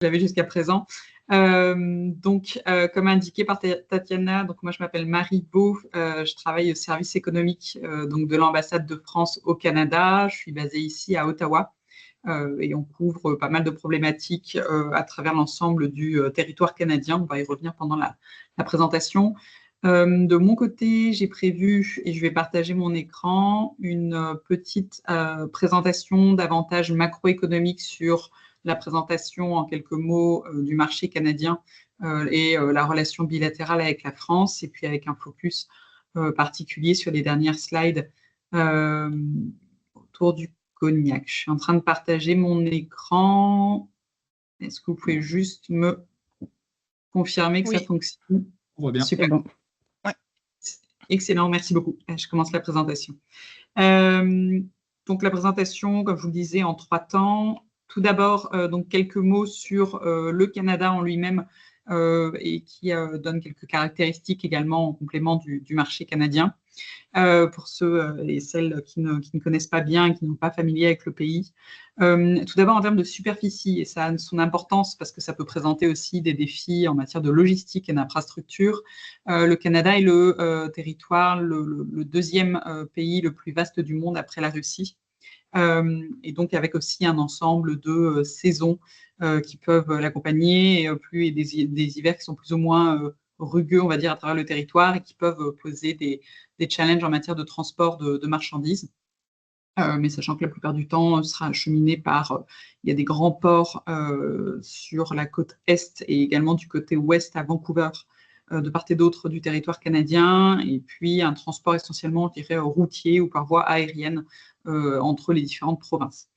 j'avais jusqu'à présent. Comme indiqué par Tatiana, donc moi je m'appelle Marie Beau, je travaille au service économique donc de l'ambassade de France au Canada. Je suis basée ici à Ottawa et on couvre pas mal de problématiques à travers l'ensemble du territoire canadien. On va y revenir pendant la présentation. De mon côté, j'ai prévu, et je vais partager mon écran, une petite présentation davantage macroéconomique sur la présentation en quelques mots du marché canadien et la relation bilatérale avec la France, et puis avec un focus particulier sur les dernières slides autour du cognac. Je suis en train de partager mon écran. Est-ce que vous pouvez juste me confirmer que ça fonctionne? On voit bien. Super. Bon. Ouais. Excellent, merci beaucoup. Je commence la présentation. Donc la présentation, comme je vous le disais, en 3 temps. Tout d'abord, donc quelques mots sur le Canada en lui-même et qui donne quelques caractéristiques également en complément du marché canadien. Pour ceux et celles qui ne connaissent pas bien et qui n'ont pas familier avec le pays. Tout d'abord, en termes de superficie, et ça a son importance parce que ça peut présenter aussi des défis en matière de logistique et d'infrastructure. Le Canada est le territoire, le deuxième pays le plus vaste du monde après la Russie. Et donc avec aussi un ensemble de saisons qui peuvent l'accompagner et des hivers qui sont plus ou moins rugueux, on va dire, à travers le territoire et qui peuvent poser des challenges en matière de transport de marchandises. Mais sachant que la plupart du temps sera acheminé il y a des grands ports sur la côte est et également du côté ouest à Vancouver, de part et d'autre du territoire canadien, et puis un transport essentiellement, je dirais, routier ou par voie aérienne entre les différentes provinces.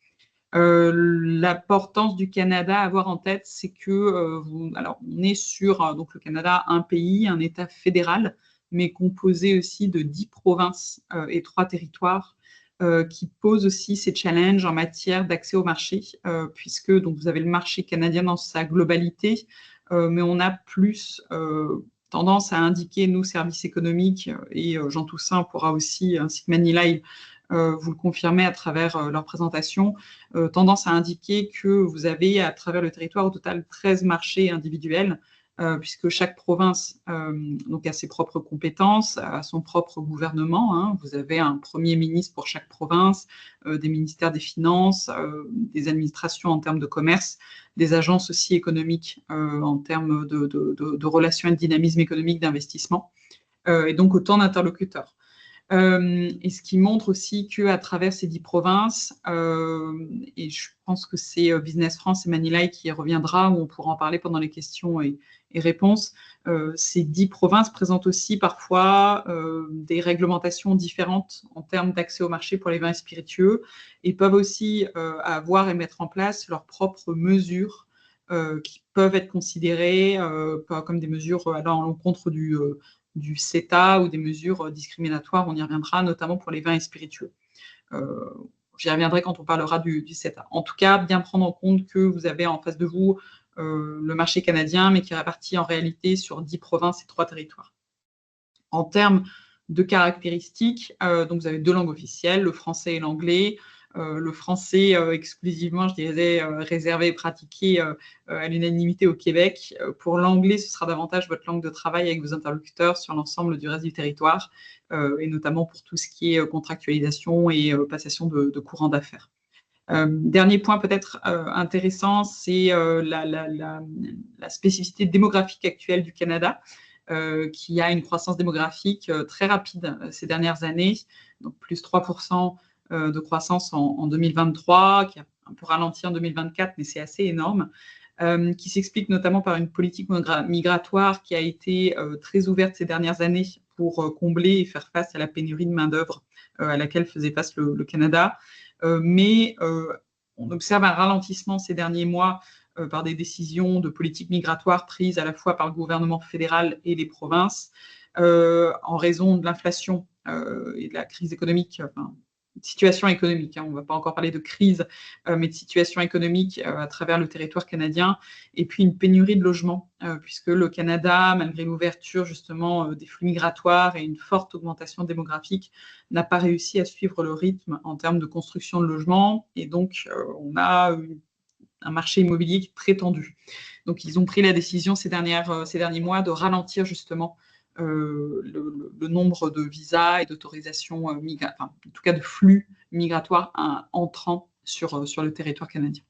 L'importance du Canada à avoir en tête, c'est que on est sur donc le Canada, un pays, un État fédéral, mais composé aussi de 10 provinces et 3 territoires qui posent aussi ces challenges en matière d'accès au marché, puisque donc vous avez le marché canadien dans sa globalité, mais on a plus tendance à indiquer, nous, services économiques, et Jean Toussaint pourra aussi, ainsi que Manny Lai, vous le confirmez à travers leur présentation, tendance à indiquer que vous avez à travers le territoire au total 13 marchés individuels, puisque chaque province donc a ses propres compétences, a son propre gouvernement. Hein. Vous avez un premier ministre pour chaque province, des ministères des Finances, des administrations en termes de commerce, des agences aussi économiques en termes de relations et de dynamisme économique d'investissement, et donc autant d'interlocuteurs. Et ce qui montre aussi qu'à travers ces 10 provinces, et je pense que c'est Business France et Manny Lai qui y reviendra, où on pourra en parler pendant les questions et réponses, ces 10 provinces présentent aussi parfois des réglementations différentes en termes d'accès au marché pour les vins et spiritueux, et peuvent aussi avoir et mettre en place leurs propres mesures qui peuvent être considérées comme des mesures allant à l'encontre du CETA ou des mesures discriminatoires, on y reviendra, notamment pour les vins et spiritueux. J'y reviendrai quand on parlera du CETA. En tout cas, bien prendre en compte que vous avez en face de vous le marché canadien, mais qui est réparti en réalité sur 10 provinces et 3 territoires. En termes de caractéristiques, donc vous avez 2 langues officielles, le français et l'anglais. Le français exclusivement, je dirais, réservé et pratiqué à l'unanimité au Québec. Pour l'anglais, ce sera davantage votre langue de travail avec vos interlocuteurs sur l'ensemble du reste du territoire, et notamment pour tout ce qui est contractualisation et passation de courant d'affaires. Dernier point peut-être intéressant, c'est la spécificité démographique actuelle du Canada, qui a une croissance démographique très rapide ces dernières années, donc plus 3% de croissance en 2023, qui a un peu ralenti en 2024, mais c'est assez énorme, qui s'explique notamment par une politique migratoire qui a été très ouverte ces dernières années pour combler et faire face à la pénurie de main-d'œuvre à laquelle faisait face le Canada. Mais on observe un ralentissement ces derniers mois par des décisions de politique migratoire prises à la fois par le gouvernement fédéral et les provinces en raison de l'inflation et de la crise économique, situation économique, hein, on ne va pas encore parler de crise, mais de situation économique à travers le territoire canadien, et puis une pénurie de logements, puisque le Canada, malgré l'ouverture justement des flux migratoires et une forte augmentation démographique, n'a pas réussi à suivre le rythme en termes de construction de logements, et donc on a une un marché immobilier qui est très tendu. Donc, ils ont pris la décision ces derniers mois de ralentir justement le nombre de visas et d'autorisations, en tout cas de flux migratoires entrant sur le territoire canadien.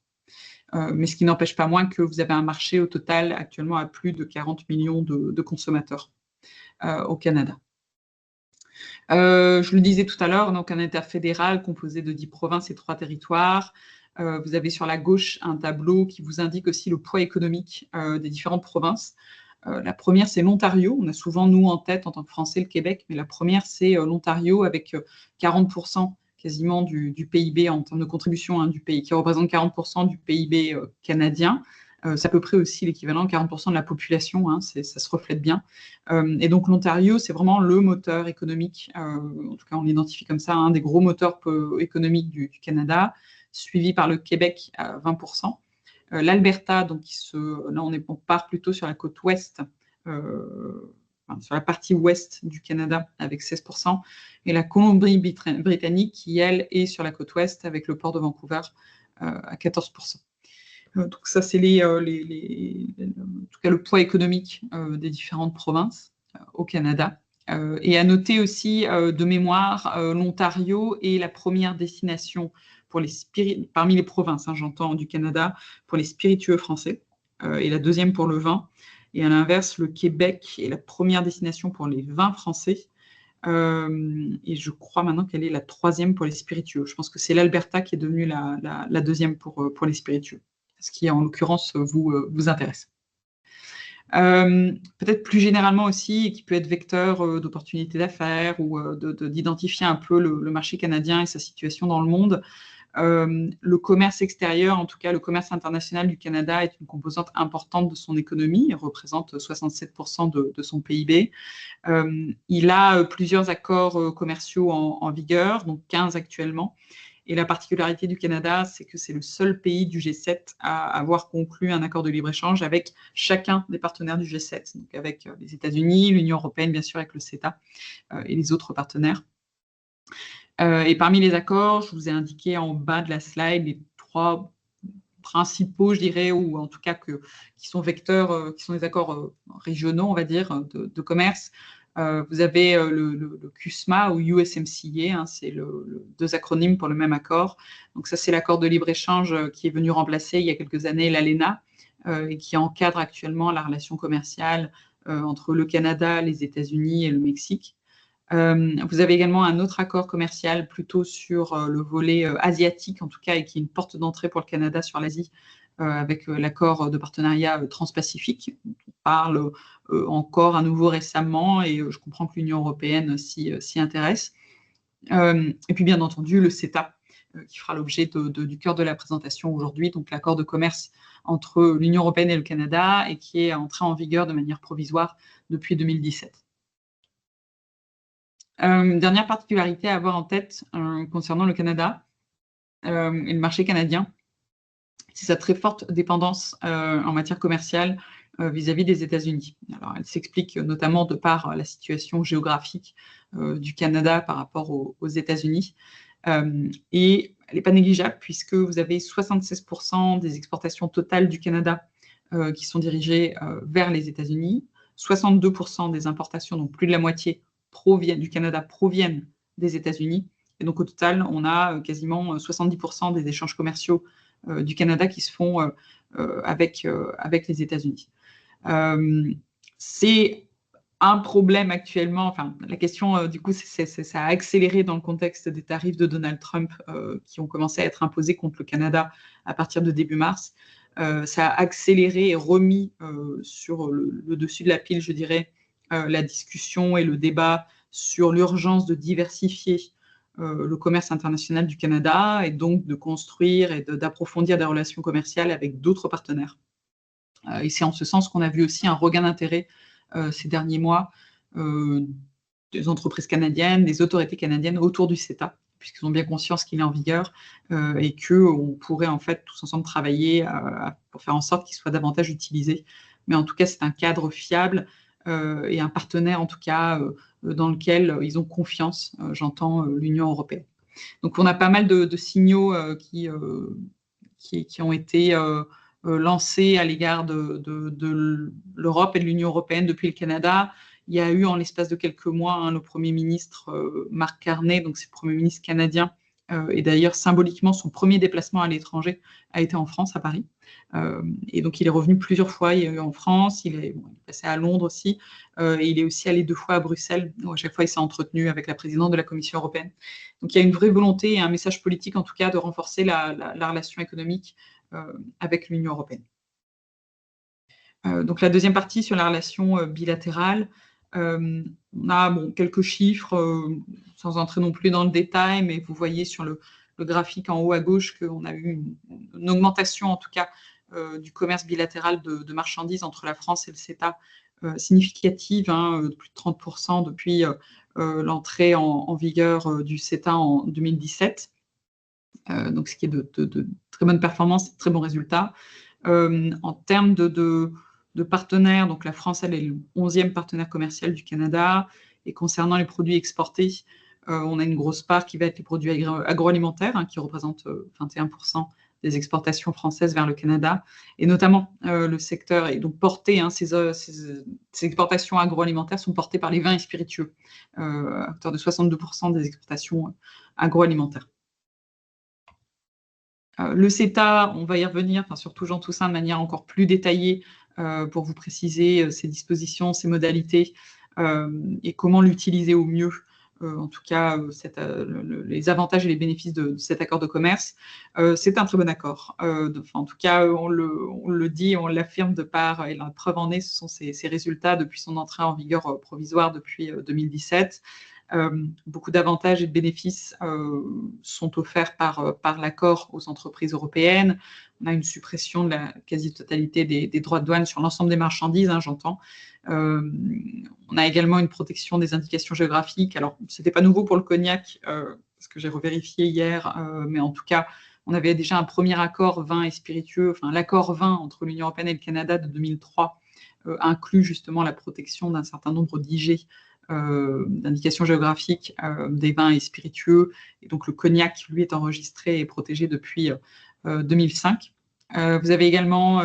Mais ce qui n'empêche pas moins que vous avez un marché au total actuellement à plus de 40 millions de consommateurs au Canada. Je le disais tout à l'heure, donc un État fédéral composé de 10 provinces et 3 territoires. Vous avez sur la gauche un tableau qui vous indique aussi le poids économique des différentes provinces. La première, c'est l'Ontario. On a souvent, nous, en tête, en tant que Français, le Québec, mais la première, c'est l'Ontario avec 40% quasiment du PIB en termes de contribution du pays, qui représente 40% du PIB canadien. C'est à peu près aussi l'équivalent de 40% de la population, hein, ça se reflète bien. Et donc l'Ontario, c'est vraiment le moteur économique, en tout cas on l'identifie comme ça, un des gros moteurs économiques du Canada, suivi par le Québec à 20%. L'Alberta, donc là on part plutôt sur la côte ouest, sur la partie ouest du Canada avec 16%, et la Colombie-Britannique qui, elle, est sur la côte ouest avec le port de Vancouver à 14%. Donc ça, c'est en tout cas le poids économique des différentes provinces au Canada. Et à noter aussi, de mémoire, l'Ontario est la première destination pour parmi les provinces, hein, j'entends, du Canada, pour les spiritueux français, et la deuxième pour le vin. Et à l'inverse, le Québec est la première destination pour les vins français. Et je crois maintenant qu'elle est la troisième pour les spiritueux. Je pense que c'est l'Alberta qui est devenue la deuxième pour les spiritueux, ce qui, en l'occurrence, vous intéresse. Peut-être plus généralement aussi, et qui peut être vecteur d'opportunités d'affaires ou d'identifier un peu le marché canadien et sa situation dans le monde. Le commerce extérieur, en tout cas le commerce international du Canada, est une composante importante de son économie. Il représente 67% de son PIB. Il a plusieurs accords commerciaux en vigueur, donc 15 actuellement. Et la particularité du Canada, c'est que c'est le seul pays du G7 à avoir conclu un accord de libre-échange avec chacun des partenaires du G7, donc avec les États-Unis, l'Union européenne, bien sûr, avec le CETA et les autres partenaires. Et parmi les accords, je vous ai indiqué en bas de la slide les 3 principaux, je dirais, ou en tout cas qui sont vecteurs, qui sont des accords régionaux, on va dire, de commerce. Vous avez le CUSMA ou USMCA, hein, c'est deux acronymes pour le même accord. Donc ça, c'est l'accord de libre-échange qui est venu remplacer il y a quelques années l'ALENA et qui encadre actuellement la relation commerciale entre le Canada, les États-Unis et le Mexique. Vous avez également un autre accord commercial plutôt sur le volet asiatique, en tout cas, et qui est une porte d'entrée pour le Canada sur l'Asie, avec l'accord de partenariat transpacifique. On parle encore à nouveau récemment, et je comprends que l'Union européenne s'y intéresse. Et puis, bien entendu, le CETA, qui fera l'objet du cœur de la présentation aujourd'hui, donc l'accord de commerce entre l'Union européenne et le Canada, et qui est entré en vigueur de manière provisoire depuis 2017. Dernière particularité à avoir en tête concernant le Canada et le marché canadien, c'est sa très forte dépendance en matière commerciale vis-à-vis des États-Unis. Alors, elle s'explique notamment de par la situation géographique du Canada par rapport aux États-Unis. Et elle n'est pas négligeable puisque vous avez 76% des exportations totales du Canada qui sont dirigées vers les États-Unis, 62% des importations, donc plus de la moitié, du Canada proviennent des États-Unis. Et donc, au total, on a quasiment 70% des échanges commerciaux du Canada qui se font avec les États-Unis. C'est un problème actuellement, enfin, la question, du coup, ça a accéléré dans le contexte des tarifs de Donald Trump qui ont commencé à être imposés contre le Canada à partir de début mars. Ça a accéléré et remis sur le dessus de la pile, je dirais, la discussion et le débat sur l'urgence de diversifier le commerce international du Canada et donc de construire et d'approfondir des relations commerciales avec d'autres partenaires. Et c'est en ce sens qu'on a vu aussi un regain d'intérêt ces derniers mois des entreprises canadiennes, des autorités canadiennes autour du CETA, puisqu'ils ont bien conscience qu'il est en vigueur et qu'on pourrait en fait tous ensemble travailler pour faire en sorte qu'il soit davantage utilisé. Mais en tout cas, c'est un cadre fiable et un partenaire en tout cas dans lequel ils ont confiance, j'entends l'Union européenne. Donc on a pas mal de signaux qui qui ont été lancées à l'égard de l'Europe et de l'Union européenne depuis le Canada. Il y a eu en l'espace de quelques mois le Premier ministre Mark Carney, donc c'est le Premier ministre canadien, et d'ailleurs symboliquement son premier déplacement à l'étranger a été en France, à Paris. Et donc il est revenu plusieurs fois, il y a eu en France, il est passé à Londres aussi, et il est aussi allé 2 fois à Bruxelles, où à chaque fois il s'est entretenu avec la présidente de la Commission européenne. Donc il y a une vraie volonté et un message politique en tout cas de renforcer la relation économique avec l'Union européenne. Donc la deuxième partie sur la relation bilatérale, on a quelques chiffres, sans entrer non plus dans le détail, mais vous voyez sur le graphique en haut à gauche qu'on a eu une augmentation en tout cas du commerce bilatéral de marchandises entre la France et le CETA significative, de plus de 30% depuis l'entrée en vigueur du CETA en 2017. Donc ce qui est de très bonnes performances, de très bons résultats. En termes de partenaires, donc la France, elle est le 11e partenaire commercial du Canada. Et concernant les produits exportés, on a une grosse part qui va être les produits agroalimentaires, qui représentent 21% des exportations françaises vers le Canada. Et notamment, le secteur est donc porté, ces exportations agroalimentaires sont portées par les vins et spiritueux, à hauteur de 62% des exportations agroalimentaires. Le CETA, on va y revenir, surtout Jean Toussaint, de manière encore plus détaillée pour vous préciser ses dispositions, ses modalités et comment l'utiliser au mieux. En tout cas, les avantages et les bénéfices de cet accord de commerce. C'est un très bon accord. En tout cas, on le dit, on l'affirme de part, et la preuve en est, ce sont ses résultats depuis son entrée en vigueur provisoire depuis 2017. Beaucoup d'avantages et de bénéfices sont offerts par l'accord aux entreprises européennes. On a une suppression de la quasi-totalité des droits de douane sur l'ensemble des marchandises, j'entends. On a également une protection des indications géographiques. Alors, ce n'était pas nouveau pour le cognac, parce que j'ai revérifié hier, mais en tout cas, on avait déjà un premier accord vin et spiritueux, l'accord vin entre l'Union européenne et le Canada de 2003 inclut justement la protection d'un certain nombre d'IG, d'indications géographiques des vins et spiritueux. Et donc le cognac, lui, est enregistré et protégé depuis 2005. Vous avez également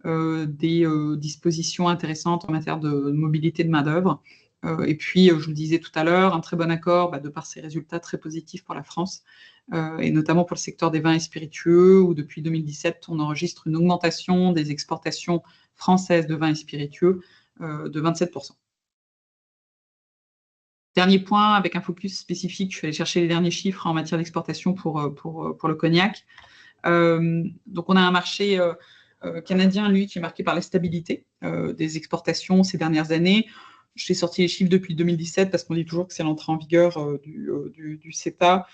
des dispositions intéressantes en matière de mobilité de main-d'œuvre. Et puis, je vous le disais tout à l'heure, un très bon accord de par ses résultats très positifs pour la France, et notamment pour le secteur des vins et spiritueux, où depuis 2017, on enregistre une augmentation des exportations françaises de vins et spiritueux de 27%. Dernier point, avec un focus spécifique, je suis allée chercher les derniers chiffres en matière d'exportation pour le cognac. Donc, on a un marché canadien, lui, qui est marqué par la stabilité des exportations ces dernières années. J'ai sorti les chiffres depuis 2017 parce qu'on dit toujours que c'est l'entrée en vigueur du CETA.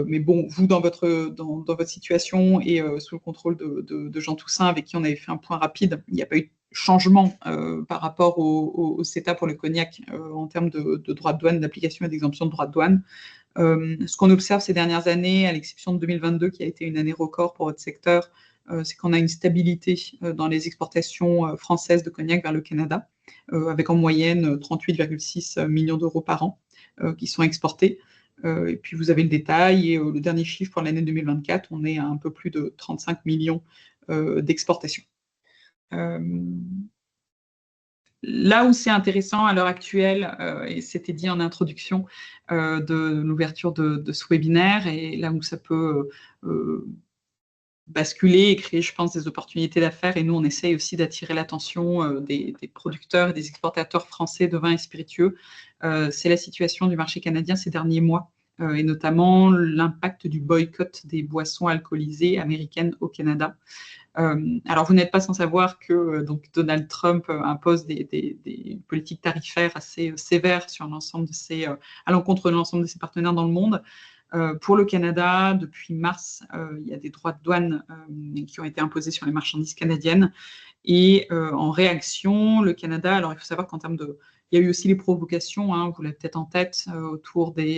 Mais bon, vous, dans votre situation et sous le contrôle de Jean Toussaint, avec qui on avait fait un point rapide, il n'y a pas eu de changement par rapport au CETA pour le cognac en termes de droits de douane, d'application et d'exemption de droits de douane. Ce qu'on observe ces dernières années, à l'exception de 2022, qui a été une année record pour votre secteur, c'est qu'on a une stabilité dans les exportations françaises de cognac vers le Canada, avec en moyenne 38,6 millions d'euros par an qui sont exportés. Et puis vous avez le détail, et le dernier chiffre pour l'année 2024, on est à un peu plus de 35 millions d'exportations. Là où c'est intéressant à l'heure actuelle, et c'était dit en introduction de l'ouverture de ce webinaire, et là où ça peut basculer et créer, je pense, des opportunités d'affaires, et nous, on essaye aussi d'attirer l'attention des producteurs et des exportateurs français de vins et spiritueux, c'est la situation du marché canadien ces derniers mois, et notamment l'impact du boycott des boissons alcoolisées américaines au Canada. Alors, vous n'êtes pas sans savoir que donc Donald Trump impose des politiques tarifaires assez sévères sur l'ensemble à l'encontre de l'ensemble de ses partenaires dans le monde. Pour le Canada, depuis mars, il y a des droits de douane qui ont été imposés sur les marchandises canadiennes. Et en réaction, le Canada, alors il faut savoir qu'en termes il y a eu aussi les provocations, vous l'avez peut-être en tête, autour de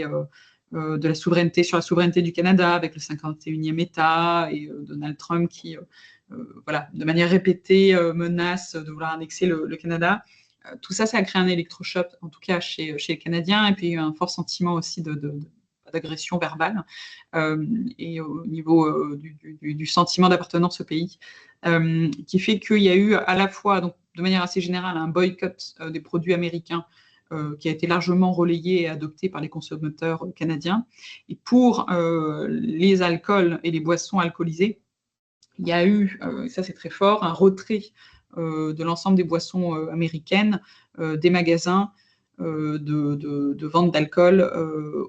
la souveraineté, sur la souveraineté du Canada, avec le 51e État, et Donald Trump qui, de manière répétée, menace de vouloir annexer le Canada. Tout ça, ça a créé un électrochoc, en tout cas chez les Canadiens, et puis un fort sentiment aussi d'agression verbale et au niveau du sentiment d'appartenance au pays, qui fait qu'il y a eu à la fois, donc, de manière assez générale, un boycott des produits américains qui a été largement relayé et adopté par les consommateurs canadiens. Et pour les alcools et les boissons alcoolisées, il y a eu, ça c'est très fort, un retrait de l'ensemble des boissons américaines, des magasins de vente d'alcool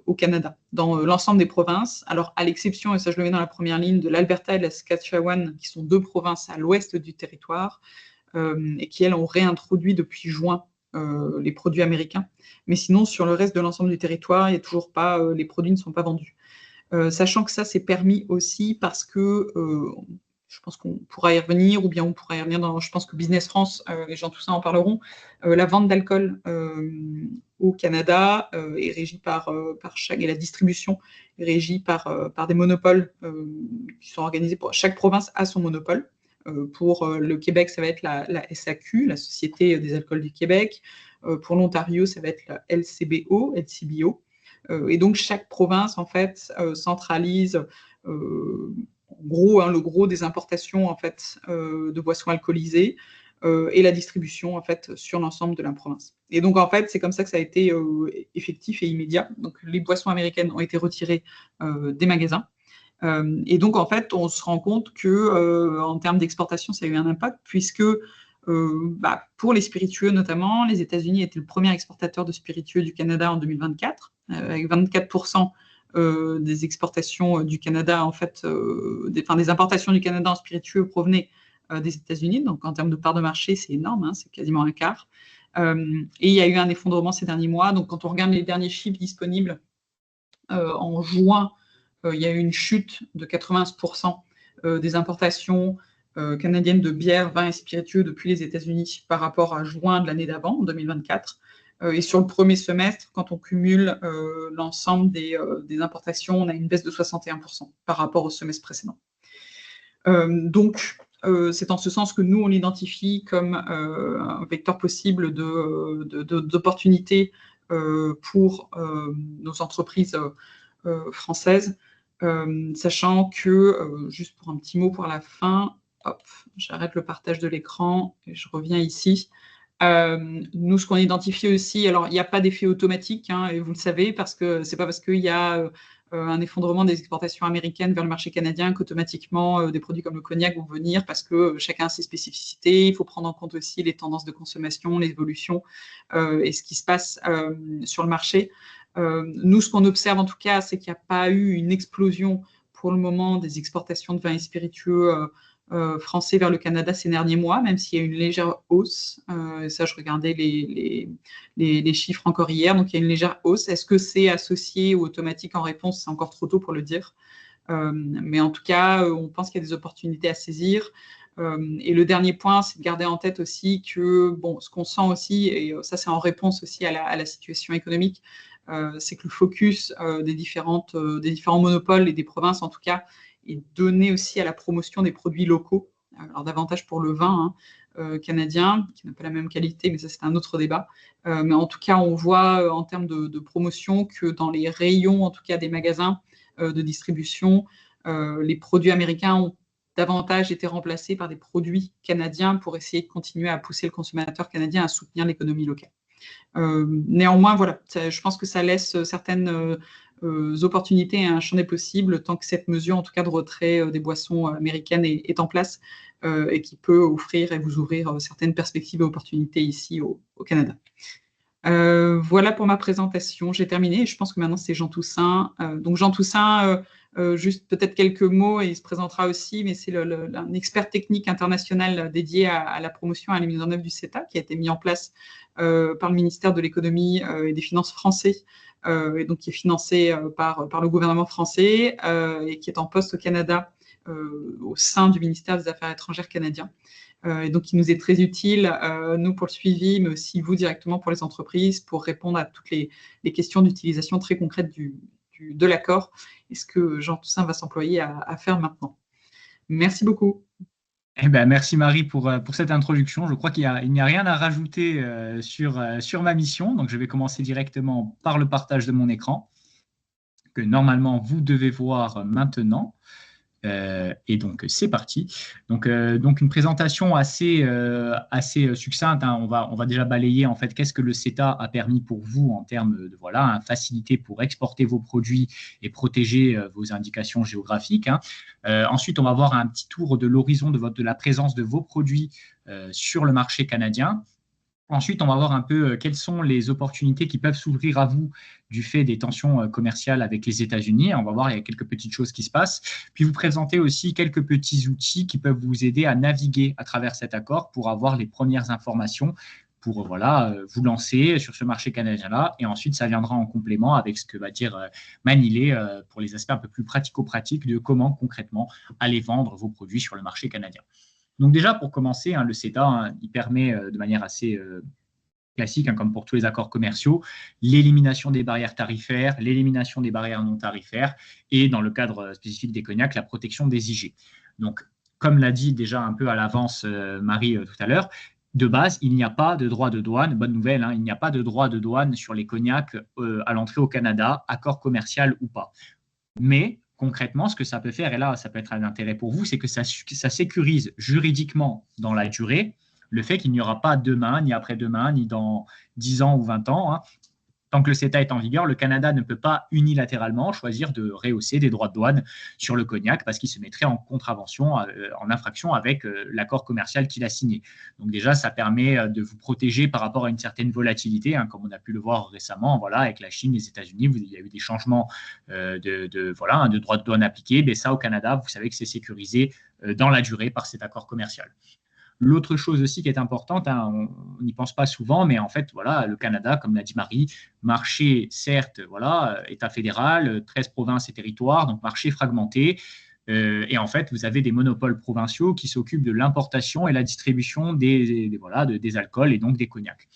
au Canada, dans l'ensemble des provinces. Alors, à l'exception, et ça je le mets dans la première ligne, de l'Alberta et de la Saskatchewan, qui sont 2 provinces à l'ouest du territoire, et qui, elles, ont réintroduit depuis juin les produits américains. Mais sinon, sur le reste de l'ensemble du territoire, il y a toujours pas, les produits ne sont pas vendus. Sachant que ça, c'est permis aussi parce que je pense qu'on pourra y revenir, ou bien on pourra y revenir dans, je pense que Business France, les gens tout ça en parleront, la vente d'alcool au Canada est régie par chaque, et la distribution est régie par des monopoles qui sont organisés pour chaque province a son monopole. Pour le Québec, ça va être la SAQ, la Société des alcools du Québec. Pour l'Ontario, ça va être la LCBO. Et donc, chaque province, en fait, centralise en gros, le gros des importations en fait, de boissons alcoolisées et la distribution en fait, sur l'ensemble de la province. Et donc, en fait, c'est comme ça que ça a été effectif et immédiat. Donc, les boissons américaines ont été retirées des magasins. Et donc, en fait, on se rend compte que, en termes d'exportation, ça a eu un impact, puisque pour les spiritueux notamment, les États-Unis étaient le premier exportateur de spiritueux du Canada en 2024, avec 24% des exportations du Canada, en fait, des importations du Canada en spiritueux provenaient des États-Unis. Donc, en termes de part de marché, c'est énorme, hein, c'est quasiment un quart. Et il y a eu un effondrement ces derniers mois. Donc, quand on regarde les derniers chiffres disponibles en juin, il y a eu une chute de 80% des importations canadiennes de bière, vin et spiritueux depuis les États-Unis par rapport à juin de l'année d'avant, en 2024. Et sur le premier semestre, quand on cumule l'ensemble des importations, on a une baisse de 61% par rapport au semestre précédent. Donc, c'est en ce sens que nous, on l'identifie comme un vecteur possible d'opportunités pour nos entreprises françaises, sachant que, juste pour un petit mot pour la fin, hop, j'arrête le partage de l'écran et je reviens ici. Nous, ce qu'on identifie aussi, alors il n'y a pas d'effet automatique, hein, et vous le savez, parce que c'est pas parce qu'il y a un effondrement des exportations américaines vers le marché canadien qu'automatiquement des produits comme le cognac vont venir, parce que chacun a ses spécificités. Il faut prendre en compte aussi les tendances de consommation, les évolutions et ce qui se passe sur le marché. Nous, ce qu'on observe en tout cas, c'est qu'il n'y a pas eu une explosion pour le moment des exportations de vins et spiritueux français vers le Canada ces derniers mois, même s'il y a une légère hausse. Ça, je regardais les chiffres encore hier, donc il y a une légère hausse. Est-ce que c'est associé ou automatique en réponse? C'est encore trop tôt pour le dire. Mais en tout cas, on pense qu'il y a des opportunités à saisir. Et le dernier point, c'est de garder en tête aussi que, bon, ce qu'on sent aussi, et ça c'est en réponse aussi à la situation économique, c'est que le focus des différents monopoles et des provinces, en tout cas, est donné aussi à la promotion des produits locaux. Alors davantage pour le vin canadien, qui n'a pas la même qualité, mais ça c'est un autre débat. Mais en tout cas, on voit en termes de promotion que dans les rayons, en tout cas des magasins de distribution, les produits américains ont davantage été remplacés par des produits canadiens pour essayer de continuer à pousser le consommateur canadien à soutenir l'économie locale. Néanmoins, voilà, je pense que ça laisse certaines opportunités et un champ des possibles tant que cette mesure, en tout cas de retrait des boissons américaines, est en place et qui peut offrir et vous ouvrir certaines perspectives et opportunités ici au Canada. Voilà pour ma présentation, j'ai terminé. Je pense que maintenant c'est Jean Toussaint. Donc Jean Toussaint, juste peut-être quelques mots, et il se présentera aussi, mais c'est un expert technique international dédié à la promotion et à la mise en œuvre du CETA, qui a été mis en place par le ministère de l'économie et des finances français, et donc qui est financé par le gouvernement français et qui est en poste au Canada au sein du ministère des Affaires étrangères canadien. Et donc, il nous est très utile, nous, pour le suivi, mais aussi vous directement pour les entreprises, pour répondre à toutes les questions d'utilisation très concrètes de l'accord, et ce que Jean Toussaint va s'employer à faire maintenant. Merci beaucoup. Eh ben, merci Marie pour cette introduction. Je crois qu'il n'y a rien à rajouter sur ma mission, donc je vais commencer directement par le partage de mon écran, que que normalement vous devez voir maintenant. Et donc, c'est parti. Donc, une présentation assez succincte, hein. On va déjà balayer en fait qu'est-ce que le CETA a permis pour vous en termes de facilité pour exporter vos produits et protéger vos indications géographiques, hein. Ensuite, on va voir un petit tour de l'horizon de la présence de vos produits sur le marché canadien. Ensuite, on va voir un peu quelles sont les opportunités qui peuvent s'ouvrir à vous du fait des tensions commerciales avec les États-Unis. On va voir, il y a quelques petites choses qui se passent. Puis vous présenter aussi quelques petits outils qui peuvent vous aider à naviguer à travers cet accord pour avoir les premières informations pour vous lancer sur ce marché canadien-là. Et ensuite, ça viendra en complément avec ce que va dire Manilé pour les aspects un peu plus pratico-pratiques de comment concrètement aller vendre vos produits sur le marché canadien. Donc déjà, pour commencer, le CETA, il permet de manière assez classique, comme pour tous les accords commerciaux, l'élimination des barrières tarifaires, l'élimination des barrières non tarifaires et, dans le cadre spécifique des cognacs, la protection des IG. Donc, comme l'a dit déjà un peu à l'avance Marie tout à l'heure, de base, il n'y a pas de droit de douane, bonne nouvelle, il n'y a pas de droit de douane sur les cognacs à l'entrée au Canada, accord commercial ou pas. Mais concrètement, ce que ça peut faire, et là, ça peut être un intérêt pour vous, c'est que ça sécurise juridiquement dans la durée le fait qu'il n'y aura pas demain, ni après-demain, ni dans 10 ans ou 20 ans. Tant que le CETA est en vigueur, le Canada ne peut pas unilatéralement choisir de rehausser des droits de douane sur le cognac parce qu'il se mettrait en contravention, en infraction avec l'accord commercial qu'il a signé. Donc déjà, ça permet de vous protéger par rapport à une certaine volatilité, comme on a pu le voir récemment, avec la Chine, les États-Unis, il y a eu des changements de droits de douane appliqués. Mais ça, au Canada, vous savez que c'est sécurisé dans la durée par cet accord commercial. L'autre chose aussi qui est importante, on n'y pense pas souvent, mais en fait, le Canada, comme l'a dit Marie, marché, certes, État fédéral, 13 provinces et territoires, donc marché fragmenté. Et en fait, vous avez des monopoles provinciaux qui s'occupent de l'importation et la distribution des alcools et donc des cognacs.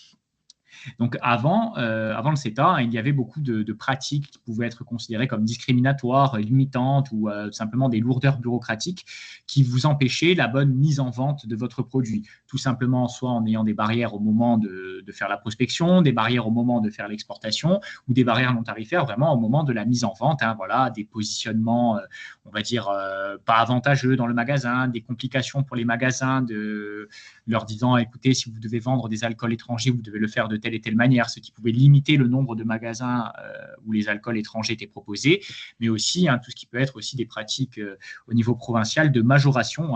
Donc avant le CETA, il y avait beaucoup de pratiques qui pouvaient être considérées comme discriminatoires, limitantes ou simplement des lourdeurs bureaucratiques qui vous empêchaient la bonne mise en vente de votre produit. Tout simplement, soit en ayant des barrières au moment de faire la prospection, des barrières au moment de faire l'exportation ou des barrières non tarifaires vraiment au moment de la mise en vente. Des positionnements, on va dire, pas avantageux dans le magasin, des complications pour les magasins de leur disant, écoutez, si vous devez vendre des alcools étrangers, vous devez le faire de telle et telle manière, ce qui pouvait limiter le nombre de magasins où les alcools étrangers étaient proposés, mais aussi tout ce qui peut être aussi des pratiques au niveau provincial de majoration,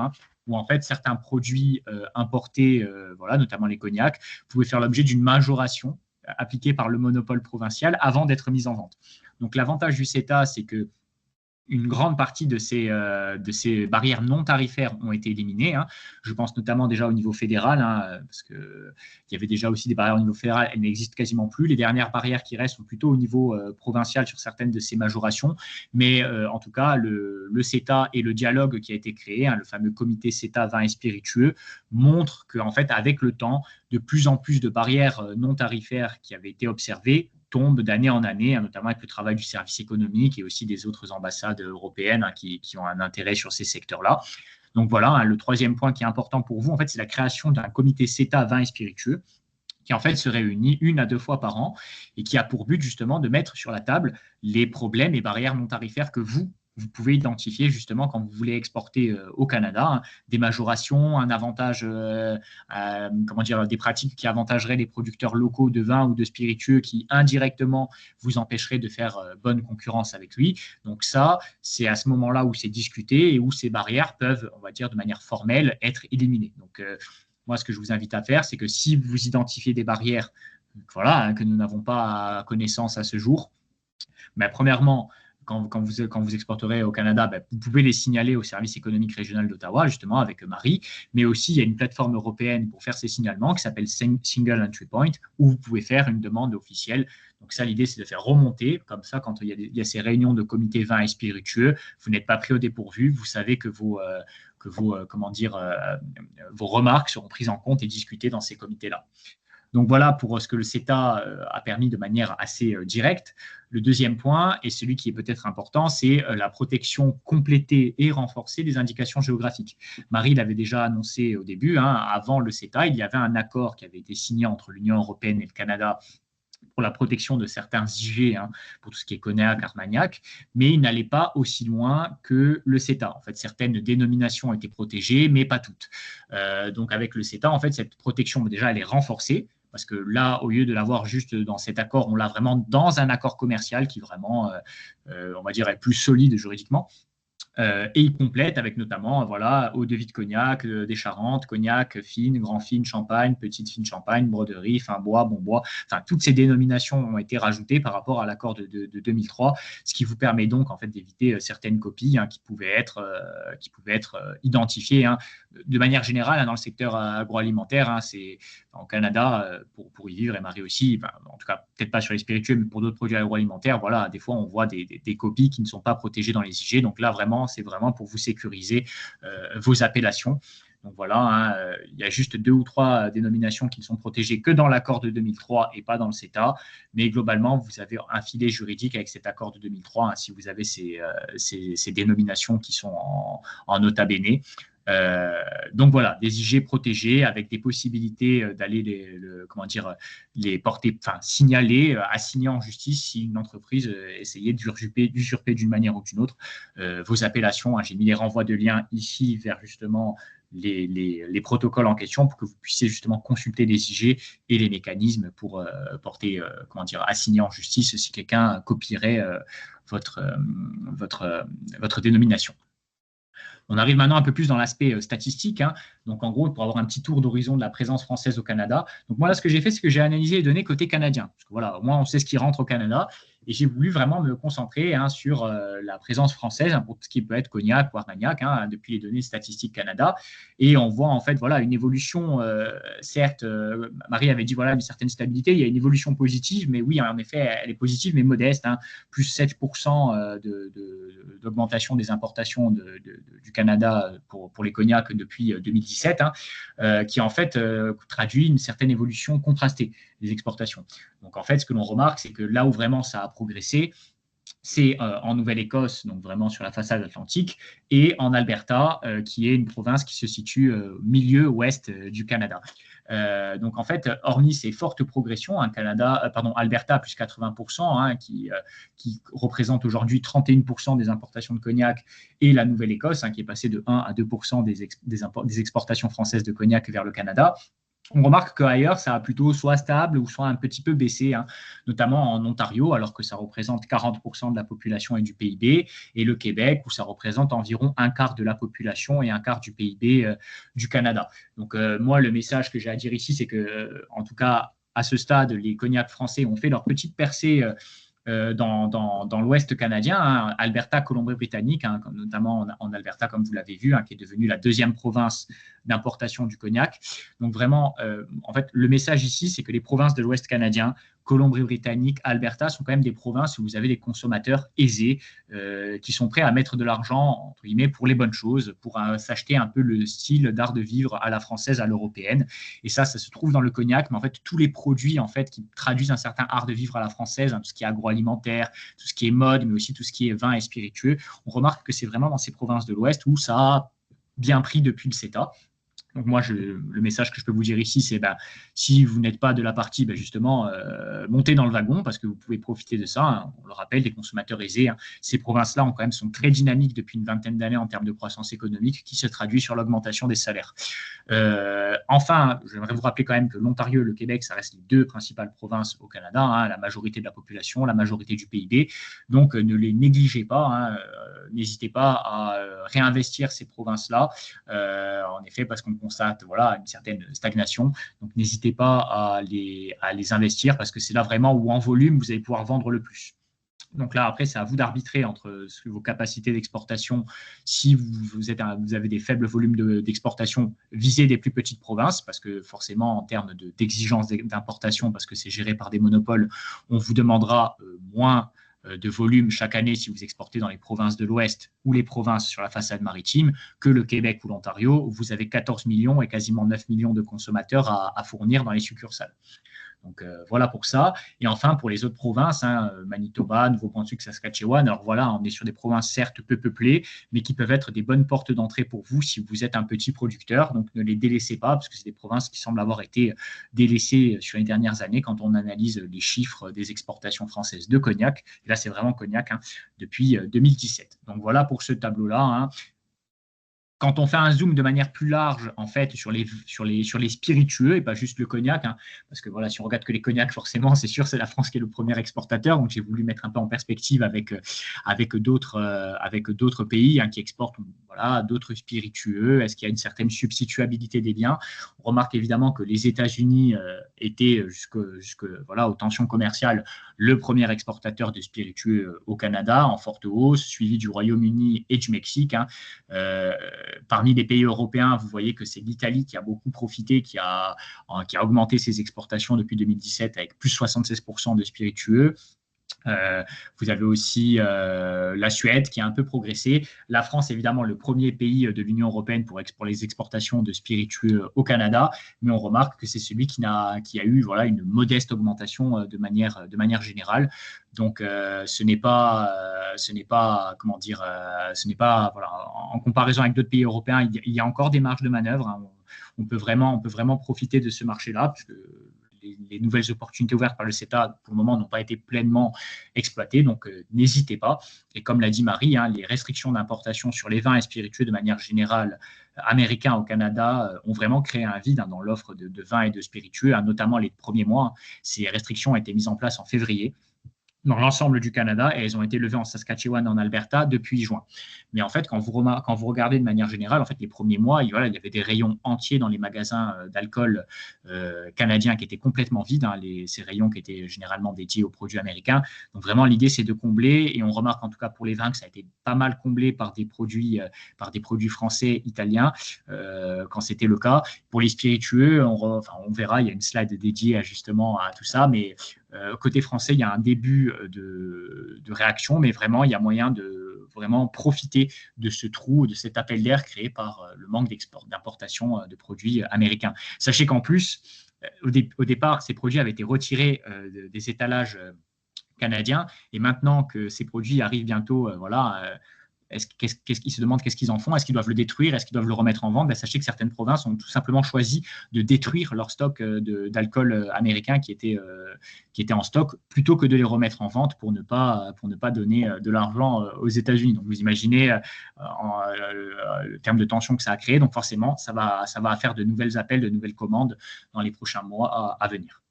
où en fait certains produits importés, notamment les cognacs, pouvaient faire l'objet d'une majoration appliquée par le monopole provincial avant d'être mis en vente. Donc l'avantage du CETA, c'est que une grande partie de ces barrières non tarifaires ont été éliminées. Je pense notamment déjà au niveau fédéral, parce qu'il y avait déjà aussi des barrières au niveau fédéral, elles n'existent quasiment plus. Les dernières barrières qui restent sont plutôt au niveau provincial sur certaines de ces majorations. Mais en tout cas, le CETA et le dialogue qui a été créé, le fameux comité CETA vin et spiritueux, montrent qu'en fait, avec le temps, de plus en plus de barrières non tarifaires qui avaient été observées tombe d'année en année, notamment avec le travail du service économique et aussi des autres ambassades européennes qui ont un intérêt sur ces secteurs-là. Donc le troisième point qui est important pour vous, en fait, c'est la création d'un comité CETA vin et spiritueux qui en fait se réunit 1 à 2 fois par an et qui a pour but justement de mettre sur la table les problèmes et barrières non tarifaires que vous pouvez identifier justement quand vous voulez exporter au Canada, des majorations, un avantage, des pratiques qui avantageraient les producteurs locaux de vin ou de spiritueux qui indirectement vous empêcheraient de faire bonne concurrence avec lui. Donc ça, c'est à ce moment-là où c'est discuté et où ces barrières peuvent, on va dire de manière formelle, être éliminées. Donc moi, ce que je vous invite à faire, c'est que si vous identifiez des barrières que nous n'avons pas connaissance à ce jour, premièrement, quand vous exporterez au Canada, vous pouvez les signaler au service économique régional d'Ottawa, justement, avec Marie. Mais aussi, il y a une plateforme européenne pour faire ces signalements qui s'appelle Single Entry Point, où vous pouvez faire une demande officielle. Donc ça, l'idée, c'est de faire remonter. Comme ça, quand il y a ces réunions de comité vin et spiritueux, vous n'êtes pas pris au dépourvu. Vous savez que vos remarques seront prises en compte et discutées dans ces comités-là. Donc voilà pour ce que le CETA a permis de manière assez directe. Le deuxième point, et celui qui est peut-être important, c'est la protection complétée et renforcée des indications géographiques. Marie l'avait déjà annoncé au début, avant le CETA, il y avait un accord qui avait été signé entre l'Union européenne et le Canada pour la protection de certains IG, hein, pour tout ce qui est cognac, armagnac, mais il n'allait pas aussi loin que le CETA. En fait, certaines dénominations étaient protégées, mais pas toutes. Donc, avec le CETA, en fait, cette protection, déjà, elle est renforcée. Parce que là, au lieu de l'avoir juste dans cet accord, on l'a vraiment dans un accord commercial qui vraiment, on va dire, est plus solide juridiquement. Et il complète avec notamment voilà, eau de vie de cognac, des Charentes, cognac, fine, grand fine, champagne, petite fine champagne, broderie, fin bois, bon bois. Enfin, toutes ces dénominations ont été rajoutées par rapport à l'accord de 2003, ce qui vous permet donc en fait d'éviter certaines copies hein, qui pouvaient être identifiées. Hein. De manière générale, hein, dans le secteur agroalimentaire, hein, c'est au Canada, pour y vivre, et Marie aussi, enfin, en tout cas, peut-être pas sur les spiritueux, mais pour d'autres produits agroalimentaires, voilà, des fois, on voit des copies qui ne sont pas protégées dans les IG. Donc là, vraiment, c'est vraiment pour vous sécuriser vos appellations. Donc voilà, hein, il y a juste 2 ou 3 dénominations qui ne sont protégées que dans l'accord de 2003 et pas dans le CETA. Mais globalement, vous avez un filet juridique avec cet accord de 2003 hein, si vous avez ces dénominations qui sont en nota bene. Donc voilà, des IG protégés avec des possibilités d'aller les porter, enfin signaler, assigner en justice si une entreprise essayait d'usurper d'une manière ou d'une autre vos appellations. Hein. J'ai mis les renvois de liens ici vers justement les protocoles en question pour que vous puissiez justement consulter les IG et les mécanismes pour porter, assigner en justice si quelqu'un copierait votre dénomination. On arrive maintenant un peu plus dans l'aspect statistique. Hein. Donc, en gros, pour avoir un petit tour d'horizon de la présence française au Canada. Donc, moi, là, ce que j'ai fait, c'est que j'ai analysé les données côté canadien. Parce que voilà, au moins, on sait ce qui rentre au Canada. Et j'ai voulu vraiment me concentrer hein, sur la présence française hein, pour tout ce qui peut être cognac ou armagnac hein, depuis les données statistiques Canada. Et on voit en fait voilà, une évolution, certes, Marie avait dit voilà, une certaine stabilité, il y a une évolution positive, mais oui, en effet, elle est positive, mais modeste, hein, plus 7% d'augmentation des importations du Canada pour les cognacs depuis 2017, hein, qui en fait traduit une certaine évolution contrastée des exportations. Donc en fait, ce que l'on remarque, c'est que là où vraiment ça a progressé, c'est en Nouvelle-Écosse, donc vraiment sur la façade atlantique, et en Alberta, qui est une province qui se situe au milieu ouest du Canada. Donc en fait, hormis ces fortes progressions, hein, Alberta plus 80%, hein, qui représente aujourd'hui 31% des importations de cognac, et la Nouvelle-Écosse, hein, qui est passée de 1 à 2% des exportations françaises de cognac vers le Canada. On remarque qu'ailleurs, ça a plutôt soit stable ou soit un petit peu baissé, hein, notamment en Ontario, alors que ça représente 40% de la population et du PIB, et le Québec, où ça représente environ un quart de la population et un quart du PIB du Canada. Donc, moi, le message que j'ai à dire ici, c'est que, en tout cas, à ce stade, les cognacs français ont fait leur petite percée dans l'Ouest canadien, hein, Alberta, Colombie-Britannique, hein, notamment en Alberta, comme vous l'avez vu, hein, qui est devenue la deuxième province d'importation du cognac. Donc vraiment, en fait, le message ici, c'est que les provinces de l'Ouest canadien, Colombie-Britannique, Alberta, sont quand même des provinces où vous avez des consommateurs aisés qui sont prêts à mettre de l'argent, entre guillemets, pour les bonnes choses, pour s'acheter un peu le style d'art de vivre à la française, à l'européenne. Et ça se trouve dans le cognac, mais en fait, tous les produits en fait, qui traduisent un certain art de vivre à la française, hein, tout ce qui est agroalimentaire, tout ce qui est mode, mais aussi tout ce qui est vin et spiritueux, on remarque que c'est vraiment dans ces provinces de l'Ouest où ça a bien pris depuis le CETA. Donc moi, le message que je peux vous dire ici, c'est si vous n'êtes pas de la partie, justement, montez dans le wagon parce que vous pouvez profiter de ça. Hein. On le rappelle, des consommateurs aisés. Hein. Ces provinces-là sont très dynamiques depuis une vingtaine d'années en termes de croissance économique qui se traduit sur l'augmentation des salaires. Enfin, j'aimerais vous rappeler quand même que l'Ontario et le Québec, ça reste les 2 principales provinces au Canada, hein, la majorité de la population, la majorité du PIB. Donc, ne les négligez pas. Hein, n'hésitez pas à réinvestir ces provinces-là. En effet, parce qu'on constate une certaine stagnation. Donc, n'hésitez pas à les investir parce que c'est là vraiment où, en volume, vous allez pouvoir vendre le plus. Donc là, après, c'est à vous d'arbitrer entre vos capacités d'exportation. Si vous avez des faibles volumes d'exportation, visez des plus petites provinces parce que forcément, en termes d'exigence d'importation, parce que c'est géré par des monopoles, on vous demandera moins de volume chaque année si vous exportez dans les provinces de l'Ouest ou les provinces sur la façade maritime que le Québec ou l'Ontario, où vous avez 14 millions et quasiment 9 millions de consommateurs à fournir dans les succursales. Donc voilà pour ça. Et enfin, pour les autres provinces, Manitoba, Nouveau-Brunswick, Saskatchewan, alors voilà, on est sur des provinces certes peu peuplées, mais qui peuvent être des bonnes portes d'entrée pour vous si vous êtes un petit producteur. Donc ne les délaissez pas, parce que c'est des provinces qui semblent avoir été délaissées sur les dernières années quand on analyse les chiffres des exportations françaises de cognac. Et là, c'est vraiment cognac depuis 2017. Donc voilà pour ce tableau-là. Quand on fait un zoom de manière plus large, en fait, sur les spiritueux et pas juste le cognac, parce que voilà, si on regarde que les cognacs, forcément, c'est sûr, c'est la France qui est le premier exportateur. Donc, j'ai voulu mettre un peu en perspective avec d'autres pays qui exportent voilà, d'autres spiritueux. Est-ce qu'il y a une certaine substituabilité des biens? On remarque évidemment que les États-Unis étaient voilà, aux tensions commerciales le premier exportateur de spiritueux au Canada, en forte hausse, suivi du Royaume-Uni et du Mexique. Parmi les pays européens, vous voyez que c'est l'Italie qui a beaucoup profité, qui a augmenté ses exportations depuis 2017 avec plus 76% de spiritueux. Vous avez aussi la Suède qui a un peu progressé. La France, évidemment, le premier pays de l'Union européenne pour les exportations de spiritueux au Canada, mais on remarque que c'est celui qui a eu voilà, une modeste augmentation de manière générale. Donc, ce n'est pas voilà, en comparaison avec d'autres pays européens, il y a encore des marges de manœuvre. On peut vraiment profiter de ce marché-là, puisque les nouvelles opportunités ouvertes par le CETA, pour le moment, n'ont pas été pleinement exploitées. Donc, n'hésitez pas. Et comme l'a dit Marie, les restrictions d'importation sur les vins et spiritueux de manière générale américains au Canada ont vraiment créé un vide dans l'offre de vins et de spiritueux, notamment les premiers mois. Ces restrictions ont été mises en place en février dans l'ensemble du Canada et elles ont été levées en Saskatchewan et en Alberta depuis juin. Mais en fait, quand vous regardez de manière générale, en fait, les premiers mois, il y avait des rayons entiers dans les magasins d'alcool canadiens qui étaient complètement vides, ces rayons qui étaient généralement dédiés aux produits américains. Donc vraiment, l'idée, c'est de combler, et on remarque en tout cas pour les vins que ça a été pas mal comblé par des produits français, italiens, quand c'était le cas. Pour les spiritueux, on verra, il y a une slide dédiée justement à tout ça, mais côté français, il y a un début de réaction, mais vraiment, il y a moyen de vraiment profiter de ce trou, de cet appel d'air créé par le manque d'importation de produits américains. Sachez qu'en plus, au départ, ces produits avaient été retirés des étalages canadiens, et maintenant que ces produits arrivent bientôt, ils se demandent qu'est-ce qu'ils en font, est-ce qu'ils doivent le détruire, est-ce qu'ils doivent le remettre en vente. Sachez que certaines provinces ont tout simplement choisi de détruire leur stock d'alcool américain qui était en stock plutôt que de les remettre en vente pour ne pas donner de l'argent aux États-Unis. Donc vous imaginez le terme de tension que ça a créé. Donc forcément, ça va faire de nouvelles appels, de nouvelles commandes dans les prochains mois à venir.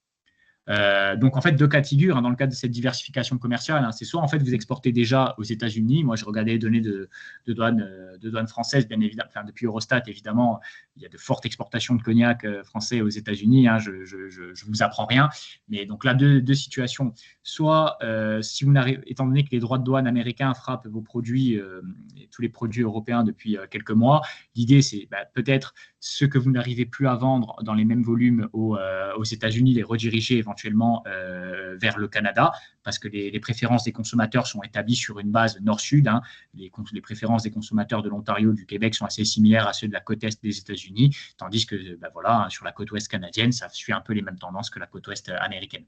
Donc en fait, deux cas de figure dans le cadre de cette diversification commerciale. C'est soit en fait vous exportez déjà aux États-Unis. Moi, je regardais les données de douane française, bien évidemment. Depuis Eurostat, évidemment, il y a de fortes exportations de cognac français aux États-Unis. Je vous apprends rien. Mais donc là, deux situations. Soit si vous n'arrivez, étant donné que les droits de douane américains frappent vos produits et tous les produits européens depuis quelques mois, l'idée c'est peut-être ceux que vous n'arrivez plus à vendre dans les mêmes volumes aux États-Unis, les rediriger éventuellement vers le Canada, parce que les préférences des consommateurs sont établies sur une base nord-sud. Les préférences des consommateurs de l'Ontario, du Québec sont assez similaires à ceux de la côte est des États-Unis, tandis que sur la côte ouest canadienne, ça suit un peu les mêmes tendances que la côte ouest américaine.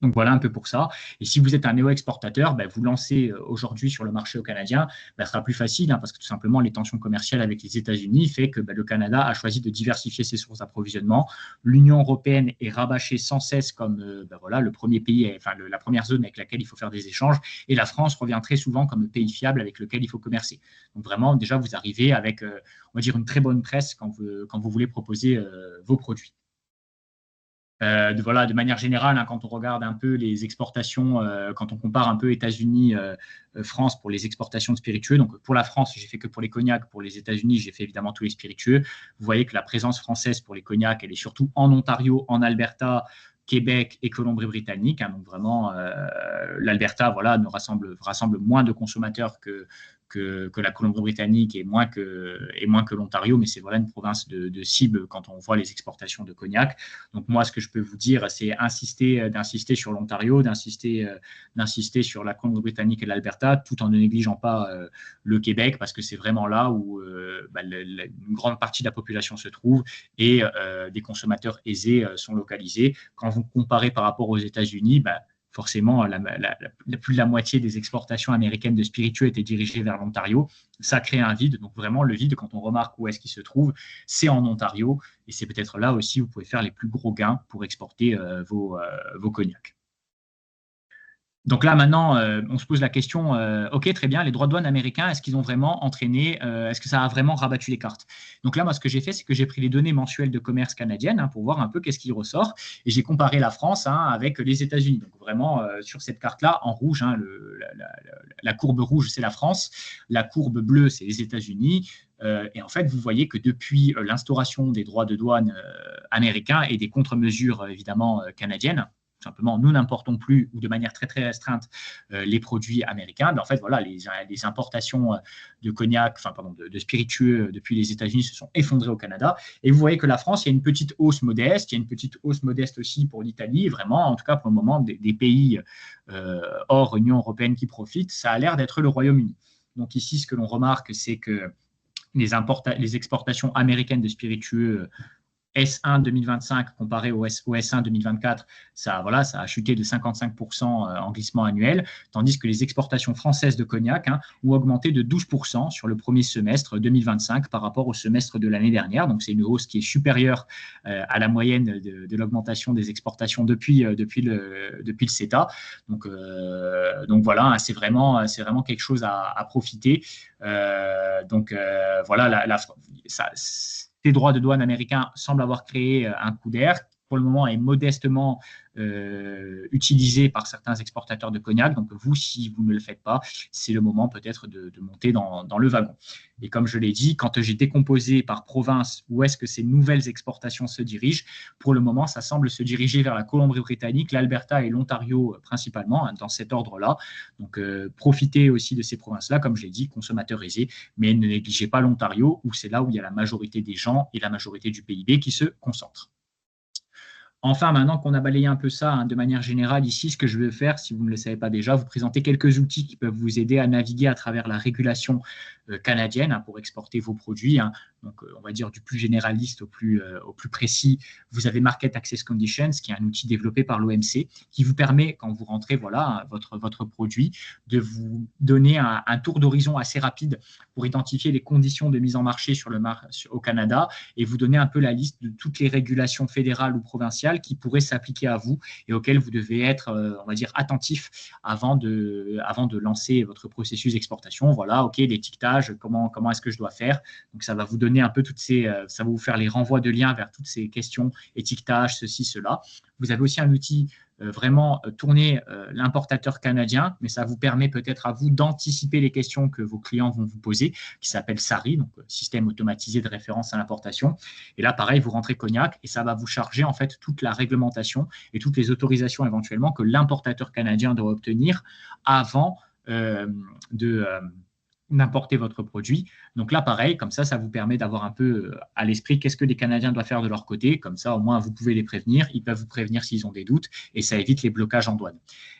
Donc voilà un peu pour ça. Et si vous êtes un néo-exportateur, vous lancez aujourd'hui sur le marché canadien, ce sera plus facile parce que tout simplement les tensions commerciales avec les États-Unis fait que le Canada a choisi de diversifier ses sources d'approvisionnement. L'Union européenne est rabâchée sans cesse comme le premier pays, la première zone avec laquelle il faut faire des échanges. Et la France revient très souvent comme pays fiable avec lequel il faut commercer. Donc vraiment, déjà, vous arrivez avec, on va dire, une très bonne presse quand vous voulez proposer vos produits. De manière générale, quand on regarde un peu les exportations, quand on compare un peu États-Unis, France pour les exportations de spiritueux. Donc pour la France, j'ai fait que pour les cognacs. Pour les États-Unis, j'ai fait évidemment tous les spiritueux. Vous voyez que la présence française pour les cognacs, elle est surtout en Ontario, en Alberta, Québec et Colombie-Britannique. Donc vraiment, l'Alberta rassemble moins de consommateurs que que la Colombie-Britannique et moins que l'Ontario, mais c'est voilà une province de cible quand on voit les exportations de cognac. Donc moi, ce que je peux vous dire, c'est d'insister sur l'Ontario, d'insister sur la Colombie-Britannique et l'Alberta, tout en ne négligeant pas le Québec, parce que c'est vraiment là où une grande partie de la population se trouve et des consommateurs aisés sont localisés. Quand vous comparez par rapport aux États-Unis, forcément, plus de la moitié des exportations américaines de spiritueux étaient dirigées vers l'Ontario. Ça crée un vide. Donc vraiment, le vide, quand on remarque où est-ce qu'il se trouve, c'est en Ontario. Et c'est peut-être là aussi où vous pouvez faire les plus gros gains pour exporter vos cognacs. Donc là, maintenant, on se pose la question, OK, très bien, les droits de douane américains, est-ce qu'ils ont vraiment entraîné, est-ce que ça a vraiment rabattu les cartes? Donc là, moi, ce que j'ai fait, c'est que j'ai pris les données mensuelles de commerce canadiennes pour voir un peu qu'est-ce qui ressort. Et j'ai comparé la France avec les États-Unis. Donc vraiment, sur cette carte-là, en rouge, la courbe rouge, c'est la France. La courbe bleue, c'est les États-Unis. Et en fait, vous voyez que depuis l'instauration des droits de douane américains et des contre-mesures, évidemment, canadiennes, simplement, nous n'importons plus ou de manière très très restreinte les produits américains. En fait, voilà, les importations de cognac, de spiritueux depuis les États-Unis se sont effondrées au Canada. Et vous voyez que la France, il y a une petite hausse modeste. Il y a une petite hausse modeste aussi pour l'Italie. Vraiment, en tout cas pour le moment, des pays hors Union européenne qui profitent, ça a l'air d'être le Royaume-Uni. Donc ici, ce que l'on remarque, c'est que les exportations américaines de spiritueux S1 2025 comparé au S1 2024, ça a chuté de 55% en glissement annuel, tandis que les exportations françaises de cognac ont augmenté de 12% sur le premier semestre 2025 par rapport au semestre de l'année dernière. Donc, c'est une hausse qui est supérieure à la moyenne de l'augmentation des exportations depuis le CETA. Donc voilà, c'est vraiment quelque chose à profiter. Voilà, ces droits de douane américains semblent avoir créé un coup d'air. Pour le moment, est modestement utilisé par certains exportateurs de cognac. Donc, vous, si vous ne le faites pas, c'est le moment peut-être de monter dans le wagon. Et comme je l'ai dit, quand j'ai décomposé par province où est-ce que ces nouvelles exportations se dirigent, pour le moment, ça semble se diriger vers la Colombie-Britannique, l'Alberta et l'Ontario principalement, dans cet ordre-là. Donc, profitez aussi de ces provinces-là, comme je l'ai dit, consommateurs aisés, mais ne négligez pas l'Ontario, où c'est là où il y a la majorité des gens et la majorité du PIB qui se concentrent. Enfin, maintenant qu'on a balayé un peu ça de manière générale ici, ce que je vais faire, si vous ne le savez pas déjà, vous présenter quelques outils qui peuvent vous aider à naviguer à travers la régulation canadienne pour exporter vos produits. Donc, on va dire du plus généraliste au plus précis. Vous avez Market Access Conditions, qui est un outil développé par l'OMC, qui vous permet, quand vous rentrez votre produit, de vous donner un tour d'horizon assez rapide pour identifier les conditions de mise en marché au Canada et vous donner un peu la liste de toutes les régulations fédérales ou provinciales qui pourraient s'appliquer à vous et auxquelles vous devez être, on va dire, attentif avant de lancer votre processus d'exportation. Voilà, OK, l'étiquetage, comment est-ce que je dois faire? Donc, ça va vous donner un peu ça va vous faire les renvois de liens vers toutes ces questions, étiquetage, ceci, cela. Vous avez aussi un outil vraiment tourné l'importateur canadien, mais ça vous permet peut-être à vous d'anticiper les questions que vos clients vont vous poser, qui s'appelle SARI, donc système automatisé de référence à l'importation. Et là, pareil, vous rentrez cognac et ça va vous charger en fait toute la réglementation et toutes les autorisations éventuellement que l'importateur canadien doit obtenir avant d'importer votre produit. Donc là, pareil, comme ça vous permet d'avoir un peu à l'esprit qu'est-ce que les Canadiens doivent faire de leur côté. Comme ça, au moins, vous pouvez les prévenir. Ils peuvent vous prévenir s'ils ont des doutes et ça évite les blocages en douane.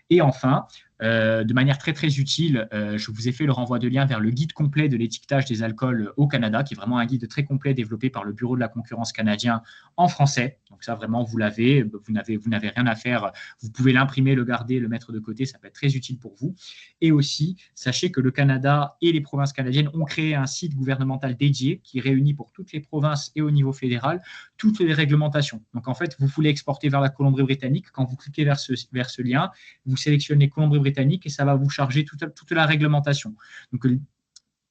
Et enfin, de manière très, très utile, je vous ai fait le renvoi de lien vers le guide complet de l'étiquetage des alcools au Canada, qui est vraiment un guide très complet développé par le Bureau de la concurrence canadien en français. Donc ça, vraiment, vous l'avez, vous n'avez rien à faire. Vous pouvez l'imprimer, le garder, le mettre de côté. Ça peut être très utile pour vous. Et aussi, sachez que le Canada et les provinces canadiennes ont créé un site gouvernemental dédié qui réunit pour toutes les provinces et au niveau fédéral toutes les réglementations. Donc en fait, vous voulez exporter vers la Colombie-Britannique. Quand vous cliquez vers ce lien, vous sélectionnez Colombie-Britannique et ça va vous charger toute la réglementation. Donc,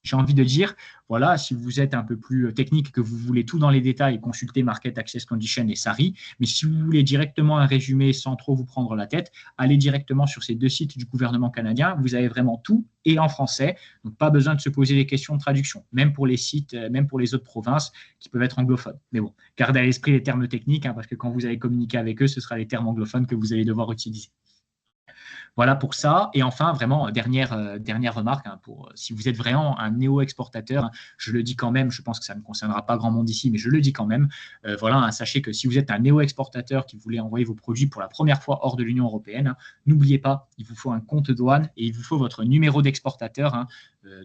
j'ai envie de dire, voilà, si vous êtes un peu plus technique, que vous voulez tout dans les détails, consultez Market Access Conditions et SARI. Mais si vous voulez directement un résumé sans trop vous prendre la tête, allez directement sur ces deux sites du gouvernement canadien. Vous avez vraiment tout et en français. Donc, pas besoin de se poser les questions de traduction, même pour les sites, même pour les autres provinces qui peuvent être anglophones. Mais bon, gardez à l'esprit les termes techniques, parce que quand vous allez communiquer avec eux, ce sera les termes anglophones que vous allez devoir utiliser. Voilà pour ça. Et enfin, vraiment, dernière remarque, hein, si vous êtes vraiment un néo-exportateur, hein, je le dis quand même, je pense que ça ne concernera pas grand monde ici, mais je le dis quand même. Voilà, hein, sachez que si vous êtes un néo-exportateur qui voulait envoyer vos produits pour la première fois hors de l'Union européenne, hein, n'oubliez pas, il vous faut un compte douane et il vous faut votre numéro d'exportateur, hein,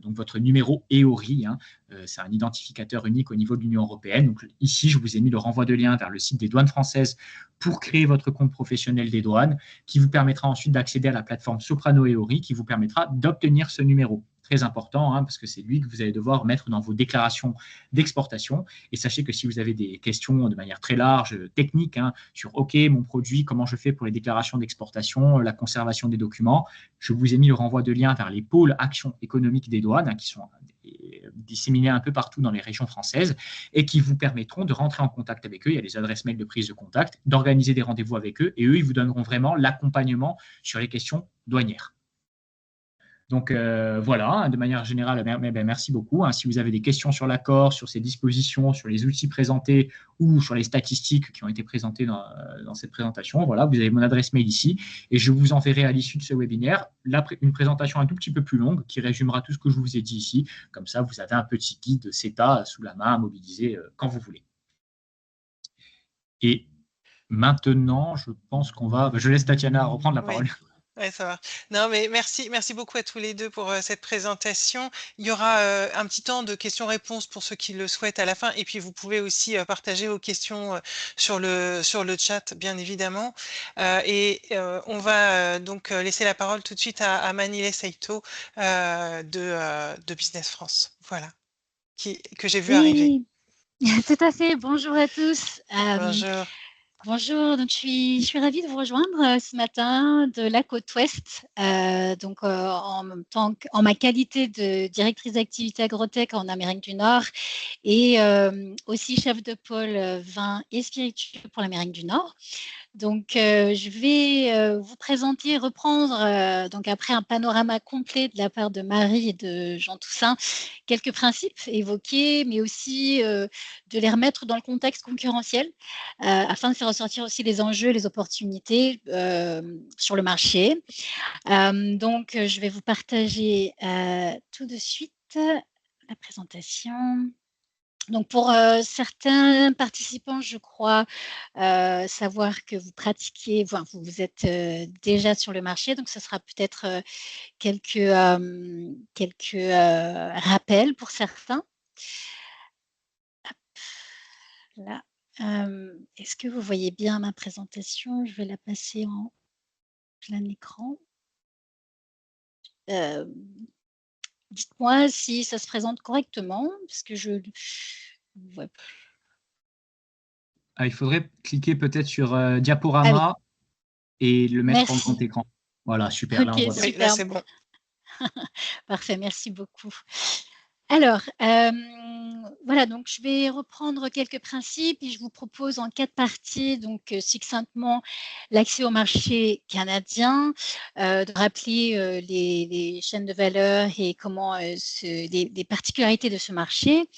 donc votre numéro EORI. Hein, c'est un identificateur unique au niveau de l'Union européenne. Donc ici, je vous ai mis le renvoi de lien vers le site des douanes françaises pour créer votre compte professionnel des douanes, qui vous permettra ensuite d'accéder à la plateforme Soprano EORI, qui vous permettra d'obtenir ce numéro. Très important, hein, parce que c'est lui que vous allez devoir mettre dans vos déclarations d'exportation. Et sachez que si vous avez des questions de manière très large, technique, hein, sur OK, mon produit, comment je fais pour les déclarations d'exportation, la conservation des documents, je vous ai mis le renvoi de lien vers les pôles actions économiques des douanes, hein, qui sont disséminés un peu partout dans les régions françaises et qui vous permettront de rentrer en contact avec eux. Il y a des adresses mail de prise de contact, d'organiser des rendez-vous avec eux et eux, ils vous donneront vraiment l'accompagnement sur les questions douanières. Donc voilà, de manière générale, merci beaucoup. Si vous avez des questions sur l'accord, sur ses dispositions, sur les outils présentés ou sur les statistiques qui ont été présentées dans cette présentation, voilà, vous avez mon adresse mail ici et je vous enverrai à l'issue de ce webinaire une présentation un tout petit peu plus longue qui résumera tout ce que je vous ai dit ici. Comme ça, vous avez un petit guide CETA sous la main à mobiliser quand vous voulez. Et maintenant, je pense qu'on va… Je laisse Tatiana reprendre la parole. Oui, ça va. Non, mais merci beaucoup à tous les deux pour cette présentation. Il y aura un petit temps de questions-réponses pour ceux qui le souhaitent à la fin, et puis vous pouvez aussi partager vos questions sur le chat, bien évidemment. On va donc laisser la parole tout de suite à Manile Saito de Business France, voilà, que j'ai vu arriver. Tout à fait. Bonjour à tous. Bonjour. Bonjour, donc je suis ravie de vous rejoindre ce matin de la côte ouest, en ma qualité de directrice d'activité agrotech en Amérique du Nord et aussi chef de pôle vin et spiritueux pour l'Amérique du Nord. Donc, je vais vous présenter, reprendre, donc après un panorama complet de la part de Marie et de Jean Toussaint, quelques principes évoqués, mais aussi de les remettre dans le contexte concurrentiel, afin de faire ressortir aussi les enjeux et les opportunités sur le marché. Donc, je vais vous partager tout de suite la présentation. Donc, pour certains participants, je crois savoir que vous pratiquez, enfin, vous êtes déjà sur le marché, donc ce sera peut-être quelques rappels pour certains. Hop, là. Est-ce que vous voyez bien ma présentation? Je vais la passer en plein écran. Dites-moi si ça se présente correctement, parce que je ne vois plus. Il faudrait cliquer peut-être sur diaporama et le mettre en grand écran. Voilà, super. Là, on voit bien. Oui, là, c'est bon. Parfait, merci beaucoup. Alors, voilà, donc je vais reprendre quelques principes et je vous propose en 4 parties, donc succinctement, l'accès au marché canadien, de rappeler les chaînes de valeur et comment les particularités de ce marché.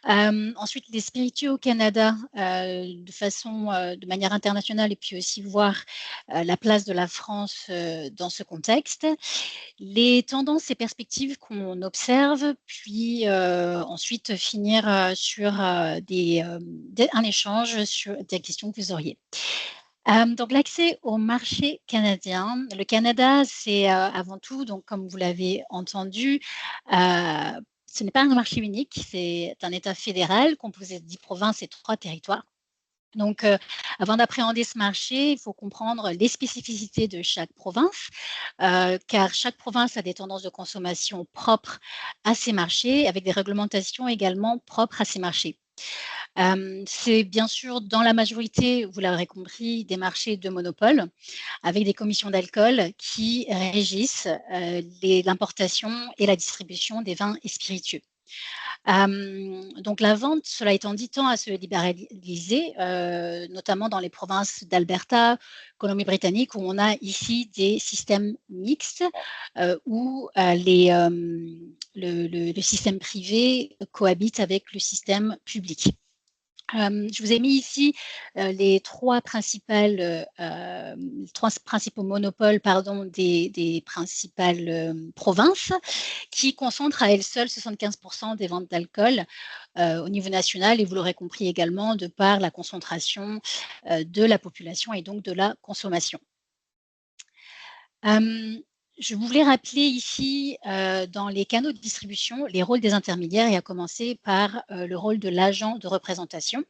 Ensuite, les spiritueux au Canada, de manière internationale, et puis aussi voir la place de la France dans ce contexte. Les tendances et perspectives qu'on observe, puis ensuite finir sur un échange sur des questions que vous auriez. Donc l'accès au marché canadien. Le Canada, c'est avant tout, donc comme vous l'avez entendu, ce n'est pas un marché unique, c'est un État fédéral composé de 10 provinces et 3 territoires. Donc, avant d'appréhender ce marché, il faut comprendre les spécificités de chaque province, car chaque province a des tendances de consommation propres à ces marchés, avec des réglementations également propres à ces marchés. C'est bien sûr, dans la majorité, vous l'aurez compris, des marchés de monopole, avec des commissions d'alcool qui régissent l'importation et la distribution des vins et spiritueux. Donc la vente, cela étant dit, tend à se libéraliser, notamment dans les provinces d'Alberta, Colombie-Britannique, où on a ici des systèmes mixtes où le système privé cohabite avec le système public. Je vous ai mis ici les trois principaux monopoles des principales provinces qui concentrent à elles seules 75% des ventes d'alcool au niveau national, et vous l'aurez compris également de par la concentration de la population et donc de la consommation. Je voulais rappeler ici, dans les canaux de distribution, les rôles des intermédiaires, et à commencer par le rôle de l'agent de représentation,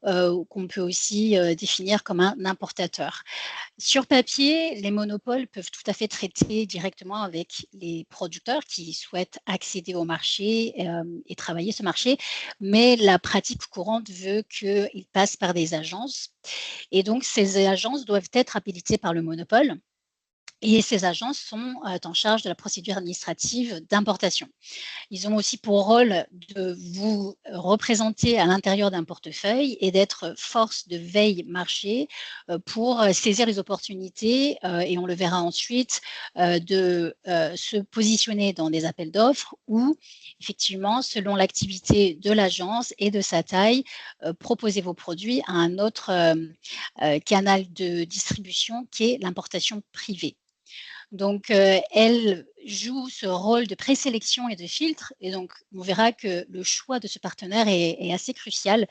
qu'on peut aussi définir comme un importateur. Sur papier, les monopoles peuvent tout à fait traiter directement avec les producteurs qui souhaitent accéder au marché et travailler ce marché, mais la pratique courante veut qu'ils passent par des agences. Et donc, ces agences doivent être habilitées par le monopole. Et ces agences sont en charge de la procédure administrative d'importation. Ils ont aussi pour rôle de vous représenter à l'intérieur d'un portefeuille et d'être force de veille marché pour saisir les opportunités, et on le verra ensuite, de se positionner dans des appels d'offres ou, effectivement, selon l'activité de l'agence et de sa taille, proposer vos produits à un autre canal de distribution qui est l'importation privée. Donc, elle joue ce rôle de présélection et de filtre, et donc on verra que le choix de ce partenaire est assez crucial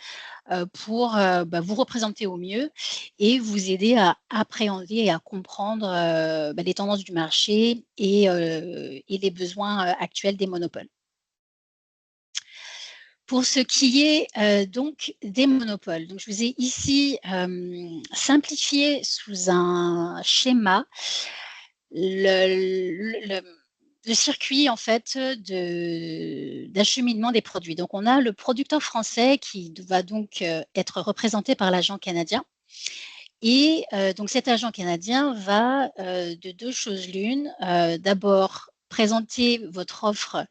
pour vous représenter au mieux et vous aider à appréhender et à comprendre les tendances du marché et les besoins actuels des monopoles. Pour ce qui est donc des monopoles, donc je vous ai ici simplifié sous un schéma le circuit en fait d'acheminement des produits. Donc on a le producteur français qui va donc être représenté par l'agent canadien. Et donc cet agent canadien va de deux choses l'une, d'abord présenter votre offre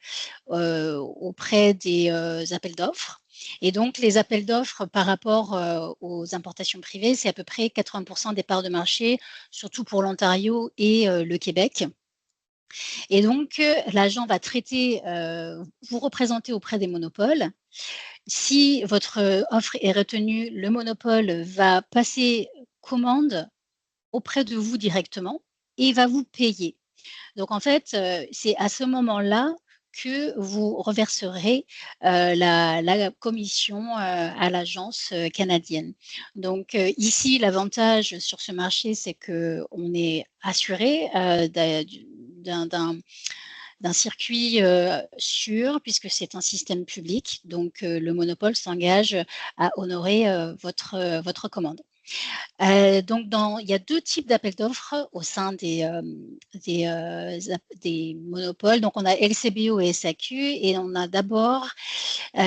auprès des appels d'offres. Et donc, les appels d'offres par rapport aux importations privées, c'est à peu près 80% des parts de marché, surtout pour l'Ontario et le Québec. Et donc, l'agent va traiter, vous représenter auprès des monopoles. Si votre offre est retenue, le monopole va passer commande auprès de vous directement et va vous payer. Donc, en fait, c'est à ce moment-là que vous reverserez la commission à l'agence canadienne. Donc, ici, l'avantage sur ce marché, c'est qu'on est assuré d'un circuit sûr, puisque c'est un système public. Donc, le monopole s'engage à honorer votre commande. Donc, il y a deux types d'appels d'offres au sein des monopoles. Donc, on a LCBO et SAQ, et on a d'abord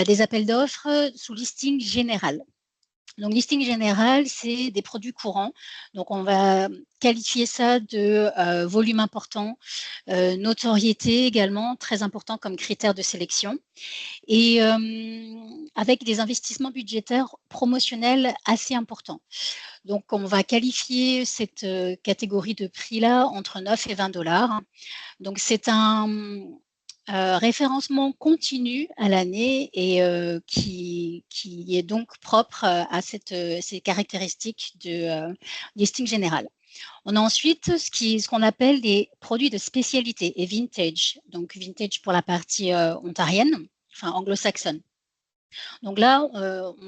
des appels d'offres sous listing général. Donc, listing général, c'est des produits courants. Donc, on va qualifier ça de volume important, notoriété également, très important comme critère de sélection, et avec des investissements budgétaires promotionnels assez importants. Donc, on va qualifier cette catégorie de prix-là entre 9 et 20 $. Donc, c'est un référencement continu à l'année et qui est donc propre à ces caractéristiques de listing général. On a ensuite ce qu'on appelle des produits de spécialité et vintage. Donc, vintage pour la partie ontarienne, enfin anglo-saxonne. Donc là,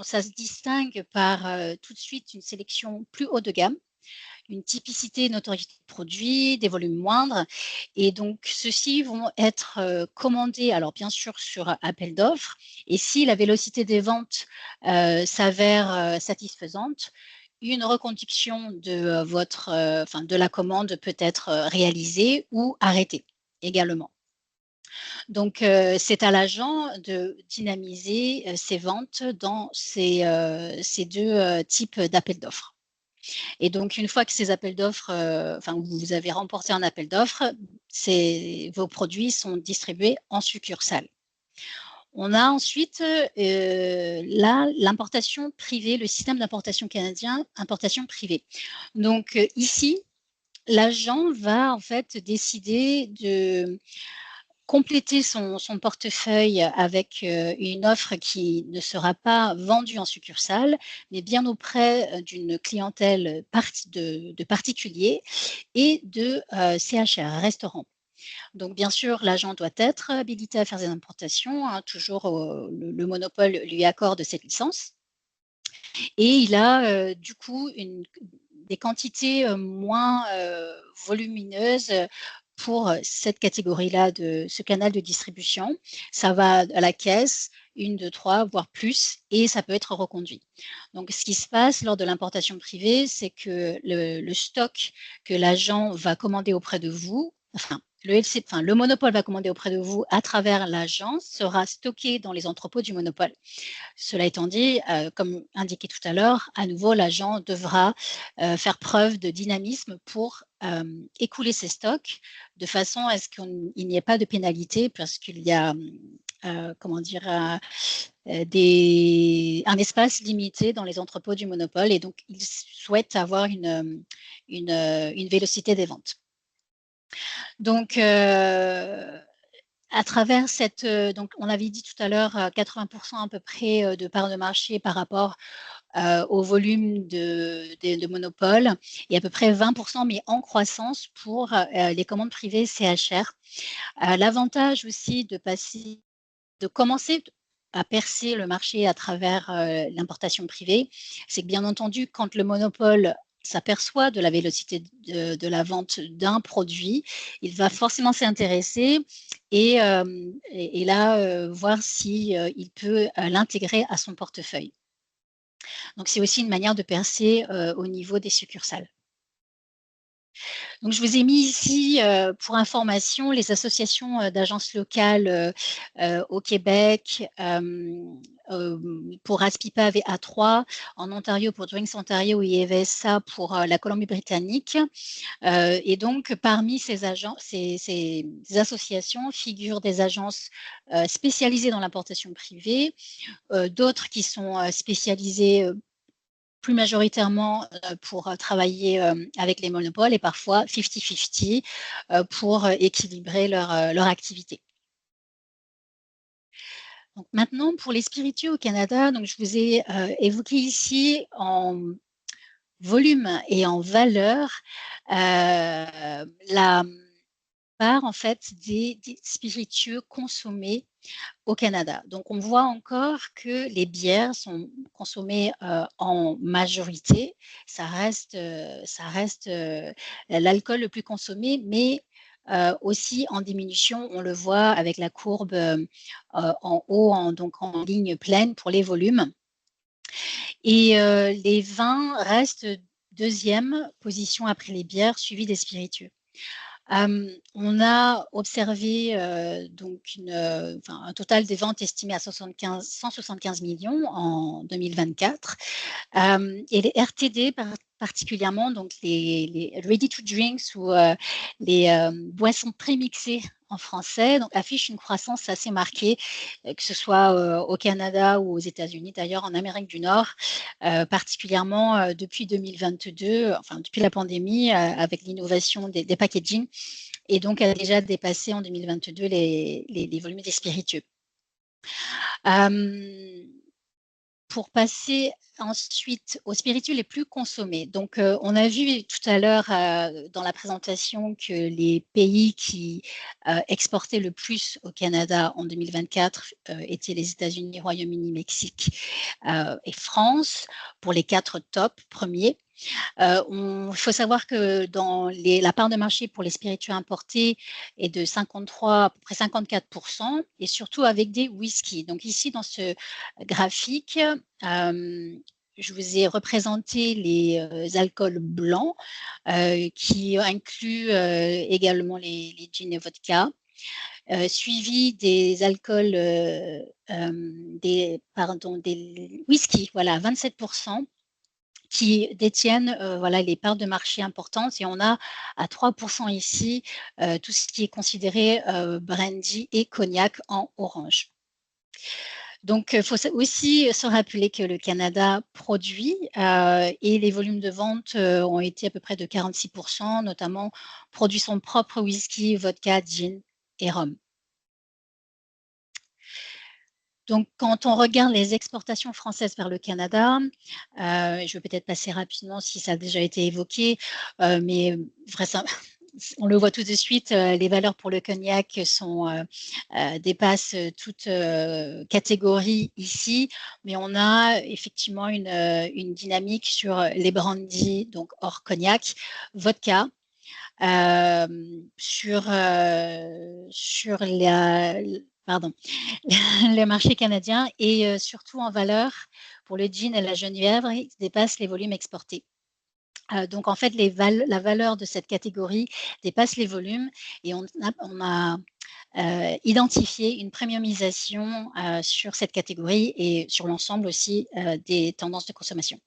ça se distingue par tout de suite une sélection plus haut de gamme, une typicité, notoriété de produit, des volumes moindres. Et donc, ceux-ci vont être commandés, alors bien sûr, sur appel d'offres. Et si la vélocité des ventes s'avère satisfaisante, une reconduction de la commande peut être réalisée ou arrêtée également. Donc, c'est à l'agent de dynamiser ses ventes dans ces deux types d'appels d'offres. Et donc, une fois que ces appels d'offres, vous avez remporté un appel d'offres, vos produits sont distribués en succursale. On a ensuite l'importation privée, le système d'importation canadien, importation privée. Donc, ici, l'agent va en fait décider de compléter son portefeuille avec une offre qui ne sera pas vendue en succursale, mais bien auprès d'une clientèle de particuliers et de CHR, restaurants. Donc, bien sûr, l'agent doit être habilité à faire des importations, hein, toujours le monopole lui accorde cette licence. Et il a du coup des quantités moins volumineuses pour cette catégorie-là, de ce canal de distribution. Ça va à la caisse, 1, 2, 3, voire plus, et ça peut être reconduit. Donc, ce qui se passe lors de l'importation privée, c'est que le stock que l'agent va commander auprès de vous, le monopole va commander auprès de vous à travers l'agence, sera stocké dans les entrepôts du monopole. Cela étant dit, comme indiqué tout à l'heure, à nouveau, l'agent devra faire preuve de dynamisme pour écouler ses stocks de façon à ce qu'il n'y ait pas de pénalité parce qu'il y a un espace limité dans les entrepôts du monopole et donc il souhaite avoir une vélocité des ventes. Donc, à travers donc on avait dit tout à l'heure 80% à peu près de part de marché par rapport au volume de monopole et à peu près 20%, mais en croissance pour les commandes privées CHR. L'avantage aussi de commencer à percer le marché à travers l'importation privée, c'est que bien entendu, quand le monopole s'aperçoit de la vélocité de la vente d'un produit, il va forcément s'y intéresser et là, voir si il peut l'intégrer à son portefeuille. Donc, c'est aussi une manière de percer au niveau des succursales. Donc, je vous ai mis ici, pour information, les associations d'agences locales au Québec, pour Aspipa A3, en Ontario pour Drinks Ontario et EVSA pour la Colombie-Britannique. Et donc, parmi ces associations figurent des agences spécialisées dans l'importation privée, d'autres qui sont spécialisées plus majoritairement pour travailler avec les monopoles et parfois 50-50 pour équilibrer leur activité. Donc maintenant, pour les spiritueux au Canada, donc je vous ai évoqué ici en volume et en valeur la part en fait des spiritueux consommés au Canada. Donc, on voit encore que les bières sont consommées en majorité. Ça reste l'alcool le plus consommé, mais aussi en diminution. On le voit avec la courbe en haut, donc en ligne pleine pour les volumes. Et les vins restent deuxième position après les bières, suivi des spiritueux. On a observé donc un total des ventes estimé à 175 millions en 2024. Et les RTD particulièrement, donc les ready to drinks ou les boissons prémixées en français, donc affichent une croissance assez marquée, que ce soit au Canada ou aux États-Unis, d'ailleurs en Amérique du Nord, particulièrement depuis 2022, enfin depuis la pandémie, avec l'innovation des packaging, et donc elle a déjà dépassé en 2022 les volumes des spiritueux. Pour passer ensuite aux spiritueux les plus consommés. Donc, on a vu tout à l'heure dans la présentation que les pays qui exportaient le plus au Canada en 2024 étaient les États-Unis, Royaume-Uni, Mexique et France pour les 4 top premiers. Il faut savoir que dans la part de marché pour les spiritueux importés est de 53, à peu près 54%, et surtout avec des whiskies. Donc ici, dans ce graphique, je vous ai représenté les alcools blancs qui incluent également les gins et vodka. Suivi des alcools, des whiskies, voilà, 27%, qui détiennent les parts de marché importantes. Et on a à 3% ici tout ce qui est considéré brandy et cognac en orange. Donc, il faut aussi se rappeler que le Canada produit et les volumes de vente ont été à peu près de 46%, notamment produit son propre whisky, vodka, gin et rhum. Donc, quand on regarde les exportations françaises vers le Canada, je vais peut-être passer rapidement si ça a déjà été évoqué, mais on le voit tout de suite, les valeurs pour le cognac dépassent toute catégorie ici, mais on a effectivement une dynamique sur les brandies, donc hors cognac, vodka, sur le marché canadien et surtout en valeur pour le gin et la Genièvre qui dépassent les volumes exportés. Donc en fait, la valeur de cette catégorie dépasse les volumes et on a identifié une premiumisation sur cette catégorie et sur l'ensemble aussi des tendances de consommation.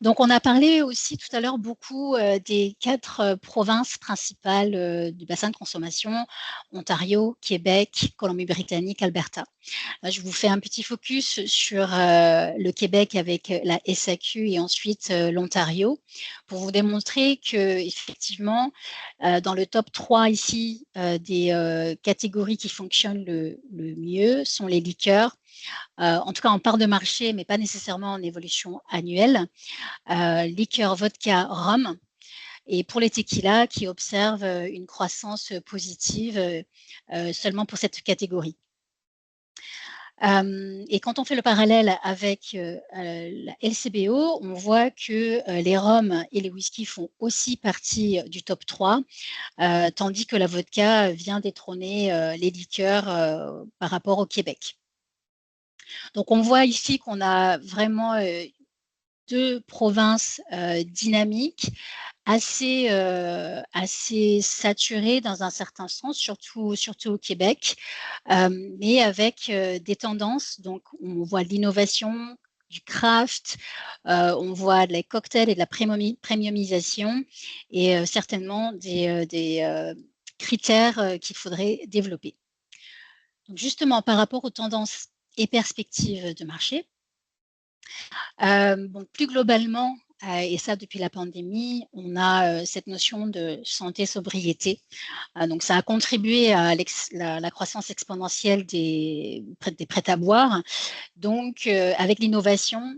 Donc, on a parlé aussi tout à l'heure beaucoup des 4 provinces principales du bassin de consommation, Ontario, Québec, Colombie-Britannique, Alberta. Là, je vous fais un petit focus sur le Québec avec la SAQ et ensuite l'Ontario pour vous démontrer qu'effectivement, dans le top 3 ici des catégories qui fonctionnent le mieux sont les liqueurs, en tout cas en part de marché, mais pas nécessairement en évolution annuelle. Liqueur, vodka, rhum. Et pour les tequilas, qui observent une croissance positive seulement pour cette catégorie. Et quand on fait le parallèle avec la LCBO, on voit que les rhums et les whiskies font aussi partie du top 3, tandis que la vodka vient détrôner les liqueurs par rapport au Québec. Donc on voit ici qu'on a vraiment 2 provinces dynamiques, assez saturées dans un certain sens, surtout au Québec, mais avec des tendances. Donc, on voit l'innovation, du craft, on voit les cocktails et de la premiumisation et certainement des critères qu'il faudrait développer. Donc, justement, par rapport aux tendances et perspectives de marché, bon, plus globalement, et ça depuis la pandémie, on a cette notion de santé-sobriété. Donc ça a contribué à la croissance exponentielle des prêts à boire. Donc avec l'innovation,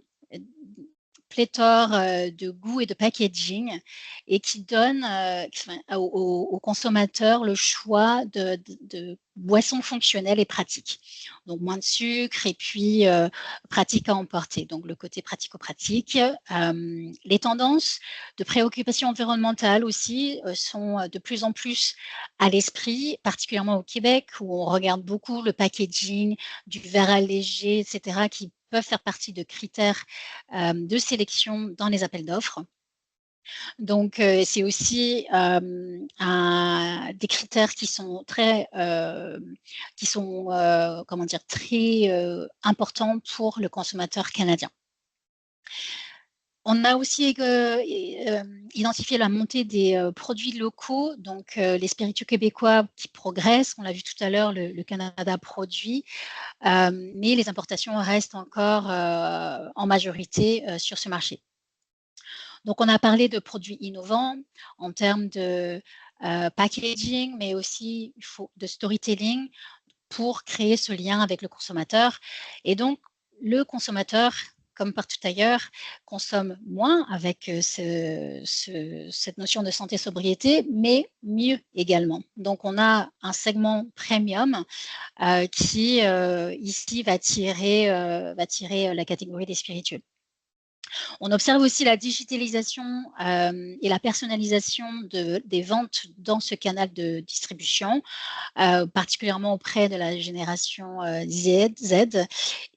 pléthore de goût et de packaging et qui donne aux consommateurs le choix de boissons fonctionnelles et pratiques. Donc moins de sucre et puis pratique à emporter. Donc le côté pratico-pratique. Les tendances de préoccupation environnementale aussi sont de plus en plus à l'esprit, particulièrement au Québec où on regarde beaucoup le packaging, du verre allégé, etc. qui peuvent faire partie de critères de sélection dans les appels d'offres. Donc, c'est aussi des critères qui sont très, très importants pour le consommateur canadien. On a aussi identifié la montée des produits locaux, donc les spiritueux québécois qui progressent. On l'a vu tout à l'heure, le Canada produit, mais les importations restent encore en majorité sur ce marché. Donc, on a parlé de produits innovants en termes de packaging, mais aussi de storytelling pour créer ce lien avec le consommateur. Et donc, le consommateur, comme partout ailleurs, consomme moins avec cette notion de santé-sobriété, mais mieux également. Donc, on a un segment premium qui, ici, va tirer la catégorie des spiritueux. On observe aussi la digitalisation et la personnalisation des ventes dans ce canal de distribution, particulièrement auprès de la génération Z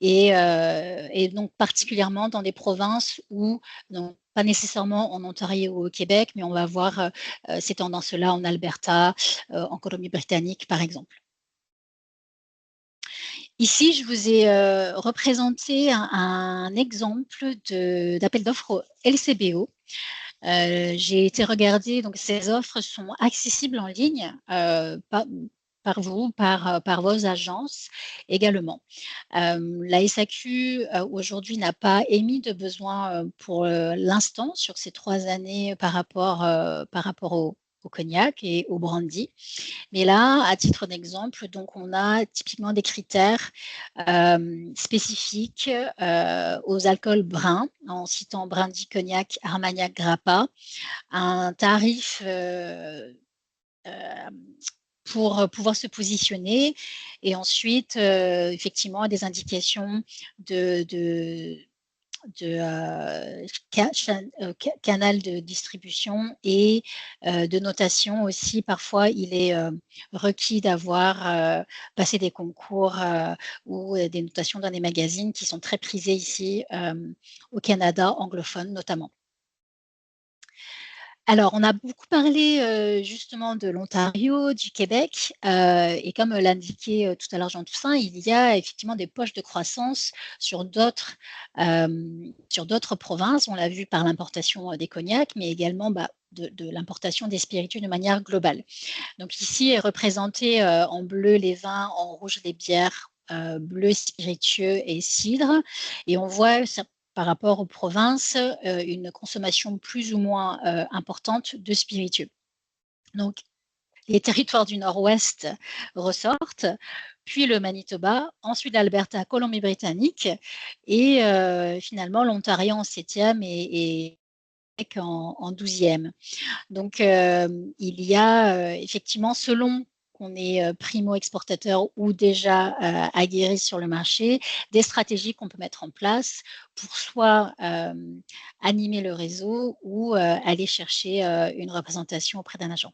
et donc particulièrement dans des provinces où, donc, pas nécessairement en Ontario ou au Québec, mais on va voir ces tendances-là en Alberta, en Colombie-Britannique, par exemple. Ici, je vous ai représenté un exemple d'appel d'offres LCBO. J'ai été regarder, donc ces offres sont accessibles en ligne par vous, par vos agences également. La SAQ aujourd'hui n'a pas émis de besoin pour l'instant sur ces 3 années par rapport au au cognac et au brandy. Mais là, à titre d'exemple, donc on a typiquement des critères spécifiques aux alcools bruns, en citant brandy, cognac, armagnac, grappa, un tarif pour pouvoir se positionner, et ensuite, effectivement, des indications de canal de distribution et de notation aussi. Parfois, il est requis d'avoir passé des concours ou des notations dans des magazines qui sont très prisés ici au Canada anglophone notamment. Alors, on a beaucoup parlé justement de l'Ontario, du Québec, et comme l'indiquait tout à l'heure Jean Toussaint, il y a effectivement des poches de croissance sur d'autres provinces. On l'a vu par l'importation des cognacs, mais également de l'importation des spiritueux de manière globale. Donc ici est représenté en bleu les vins, en rouge les bières, bleu spiritueux et cidre, et on voit par rapport aux provinces, une consommation plus ou moins importante de spiritueux. Donc, les territoires du Nord-Ouest ressortent, puis le Manitoba, ensuite l'Alberta, Colombie-Britannique, et finalement l'Ontario en 7e et en 12e. Donc, il y a effectivement, selon qu'on est primo-exportateur ou déjà aguerri sur le marché, des stratégies qu'on peut mettre en place pour soit animer le réseau ou aller chercher une représentation auprès d'un agent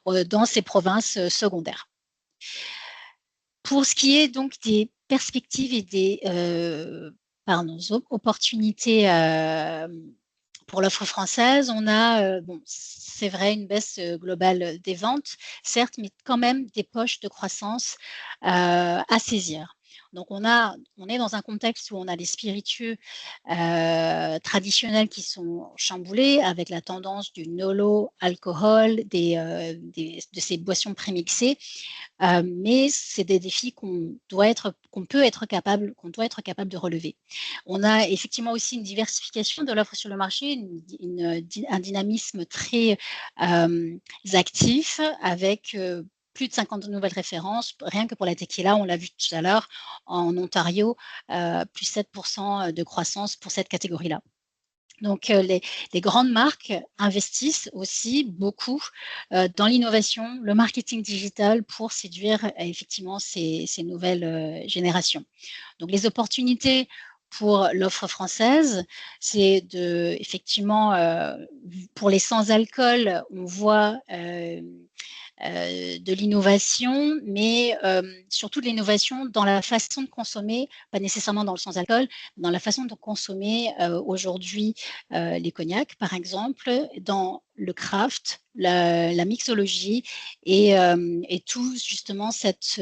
dans ces provinces secondaires. Pour ce qui est donc des perspectives et des opportunités pour l'offre française, on a, c'est vrai, une baisse globale des ventes, certes, mais quand même des poches de croissance à saisir. Donc, on est dans un contexte où on a les spiritueux traditionnels qui sont chamboulés avec la tendance du no-low alcool, de ces boissons prémixées. Mais c'est des défis qu'on doit être capable de relever. On a effectivement aussi une diversification de l'offre sur le marché, un dynamisme très actif avec plus de 50 nouvelles références, rien que pour la tequila, on l'a vu tout à l'heure, en Ontario, plus 7% de croissance pour cette catégorie-là. Donc, les grandes marques investissent aussi beaucoup dans l'innovation, le marketing digital pour séduire effectivement ces nouvelles générations. Donc, les opportunités pour l'offre française, c'est effectivement, pour les sans-alcool, on voit de l'innovation, mais surtout de l'innovation dans la façon de consommer, pas nécessairement dans le sans-alcool, dans la façon de consommer aujourd'hui les cognacs, par exemple, dans le craft, la mixologie et tout justement cette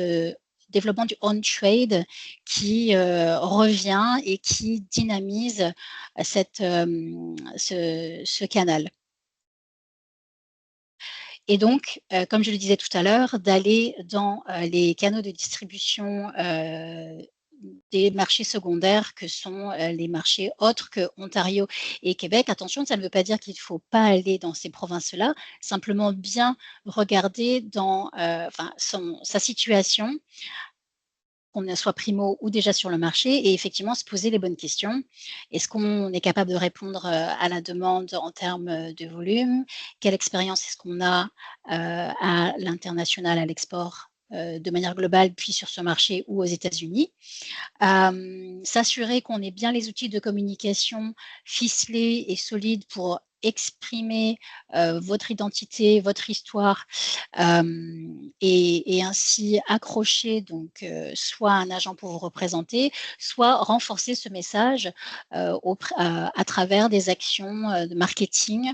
développement du on-trade qui revient et qui dynamise ce canal. Et donc, comme je le disais tout à l'heure, d'aller dans les canaux de distribution des marchés secondaires que sont les marchés autres que Ontario et Québec. Attention, ça ne veut pas dire qu'il ne faut pas aller dans ces provinces-là, simplement bien regarder dans sa situation, qu'on soit primo ou déjà sur le marché, et effectivement se poser les bonnes questions. Est-ce qu'on est capable de répondre à la demande en termes de volume? Quelle expérience est-ce qu'on a à l'international, à l'export de manière globale, puis sur ce marché ou aux États-Unis? S'assurer qu'on ait bien les outils de communication ficelés et solides pour exprimer votre identité, votre histoire, et ainsi accrocher donc soit un agent pour vous représenter, soit renforcer ce message à travers des actions de marketing,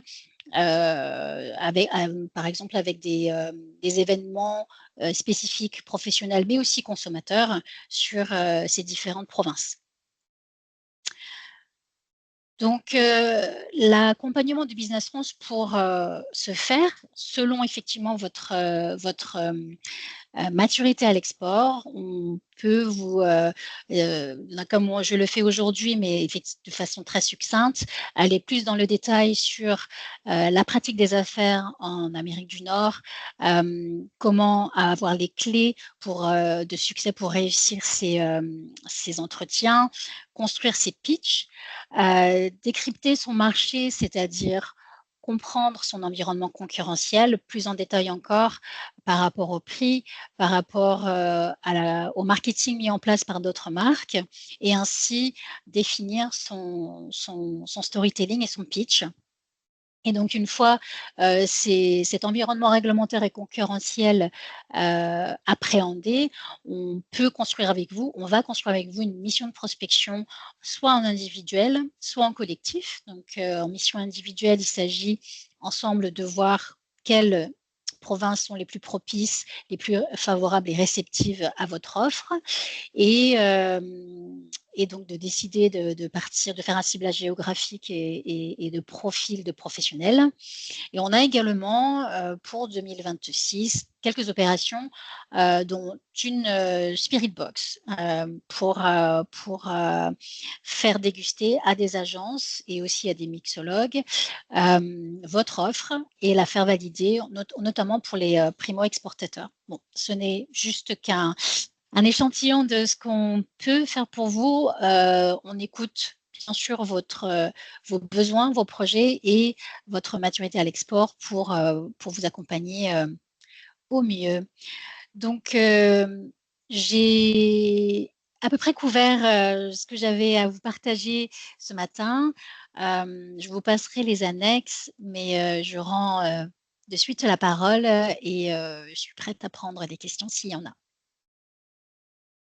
par exemple avec des événements spécifiques professionnels, mais aussi consommateurs sur ces différentes provinces. Donc, l'accompagnement du Business France pour ce faire, selon effectivement votre maturité à l'export, on peut vous, comme moi je le fais aujourd'hui, mais de façon très succincte, aller plus dans le détail sur la pratique des affaires en Amérique du Nord, comment avoir les clés de succès pour réussir ces entretiens, construire ses pitchs, décrypter son marché, c'est-à-dire comprendre son environnement concurrentiel plus en détail encore par rapport au prix, par rapport au marketing mis en place par d'autres marques, et ainsi définir son storytelling et son pitch. Et donc, une fois cet environnement réglementaire et concurrentiel appréhendé, on va construire avec vous une mission de prospection, soit en individuel, soit en collectif. Donc, en mission individuelle, il s'agit ensemble de voir quelles provinces sont les plus propices, les plus favorables et réceptives à votre offre. Et donc de décider de partir, de faire un ciblage géographique et de profil de professionnels. Et on a également pour 2026 quelques opérations, dont une Spirit Box pour faire déguster à des agences et aussi à des mixologues votre offre et la faire valider, notamment pour les primo-exportateurs. Bon, ce n'est juste qu'un échantillon de ce qu'on peut faire pour vous. On écoute bien sûr vos besoins, vos projets et votre maturité à l'export pour vous accompagner au mieux. Donc, j'ai à peu près couvert ce que j'avais à vous partager ce matin. Je vous passerai les annexes, mais je rends de suite la parole et je suis prête à prendre des questions s'il y en a.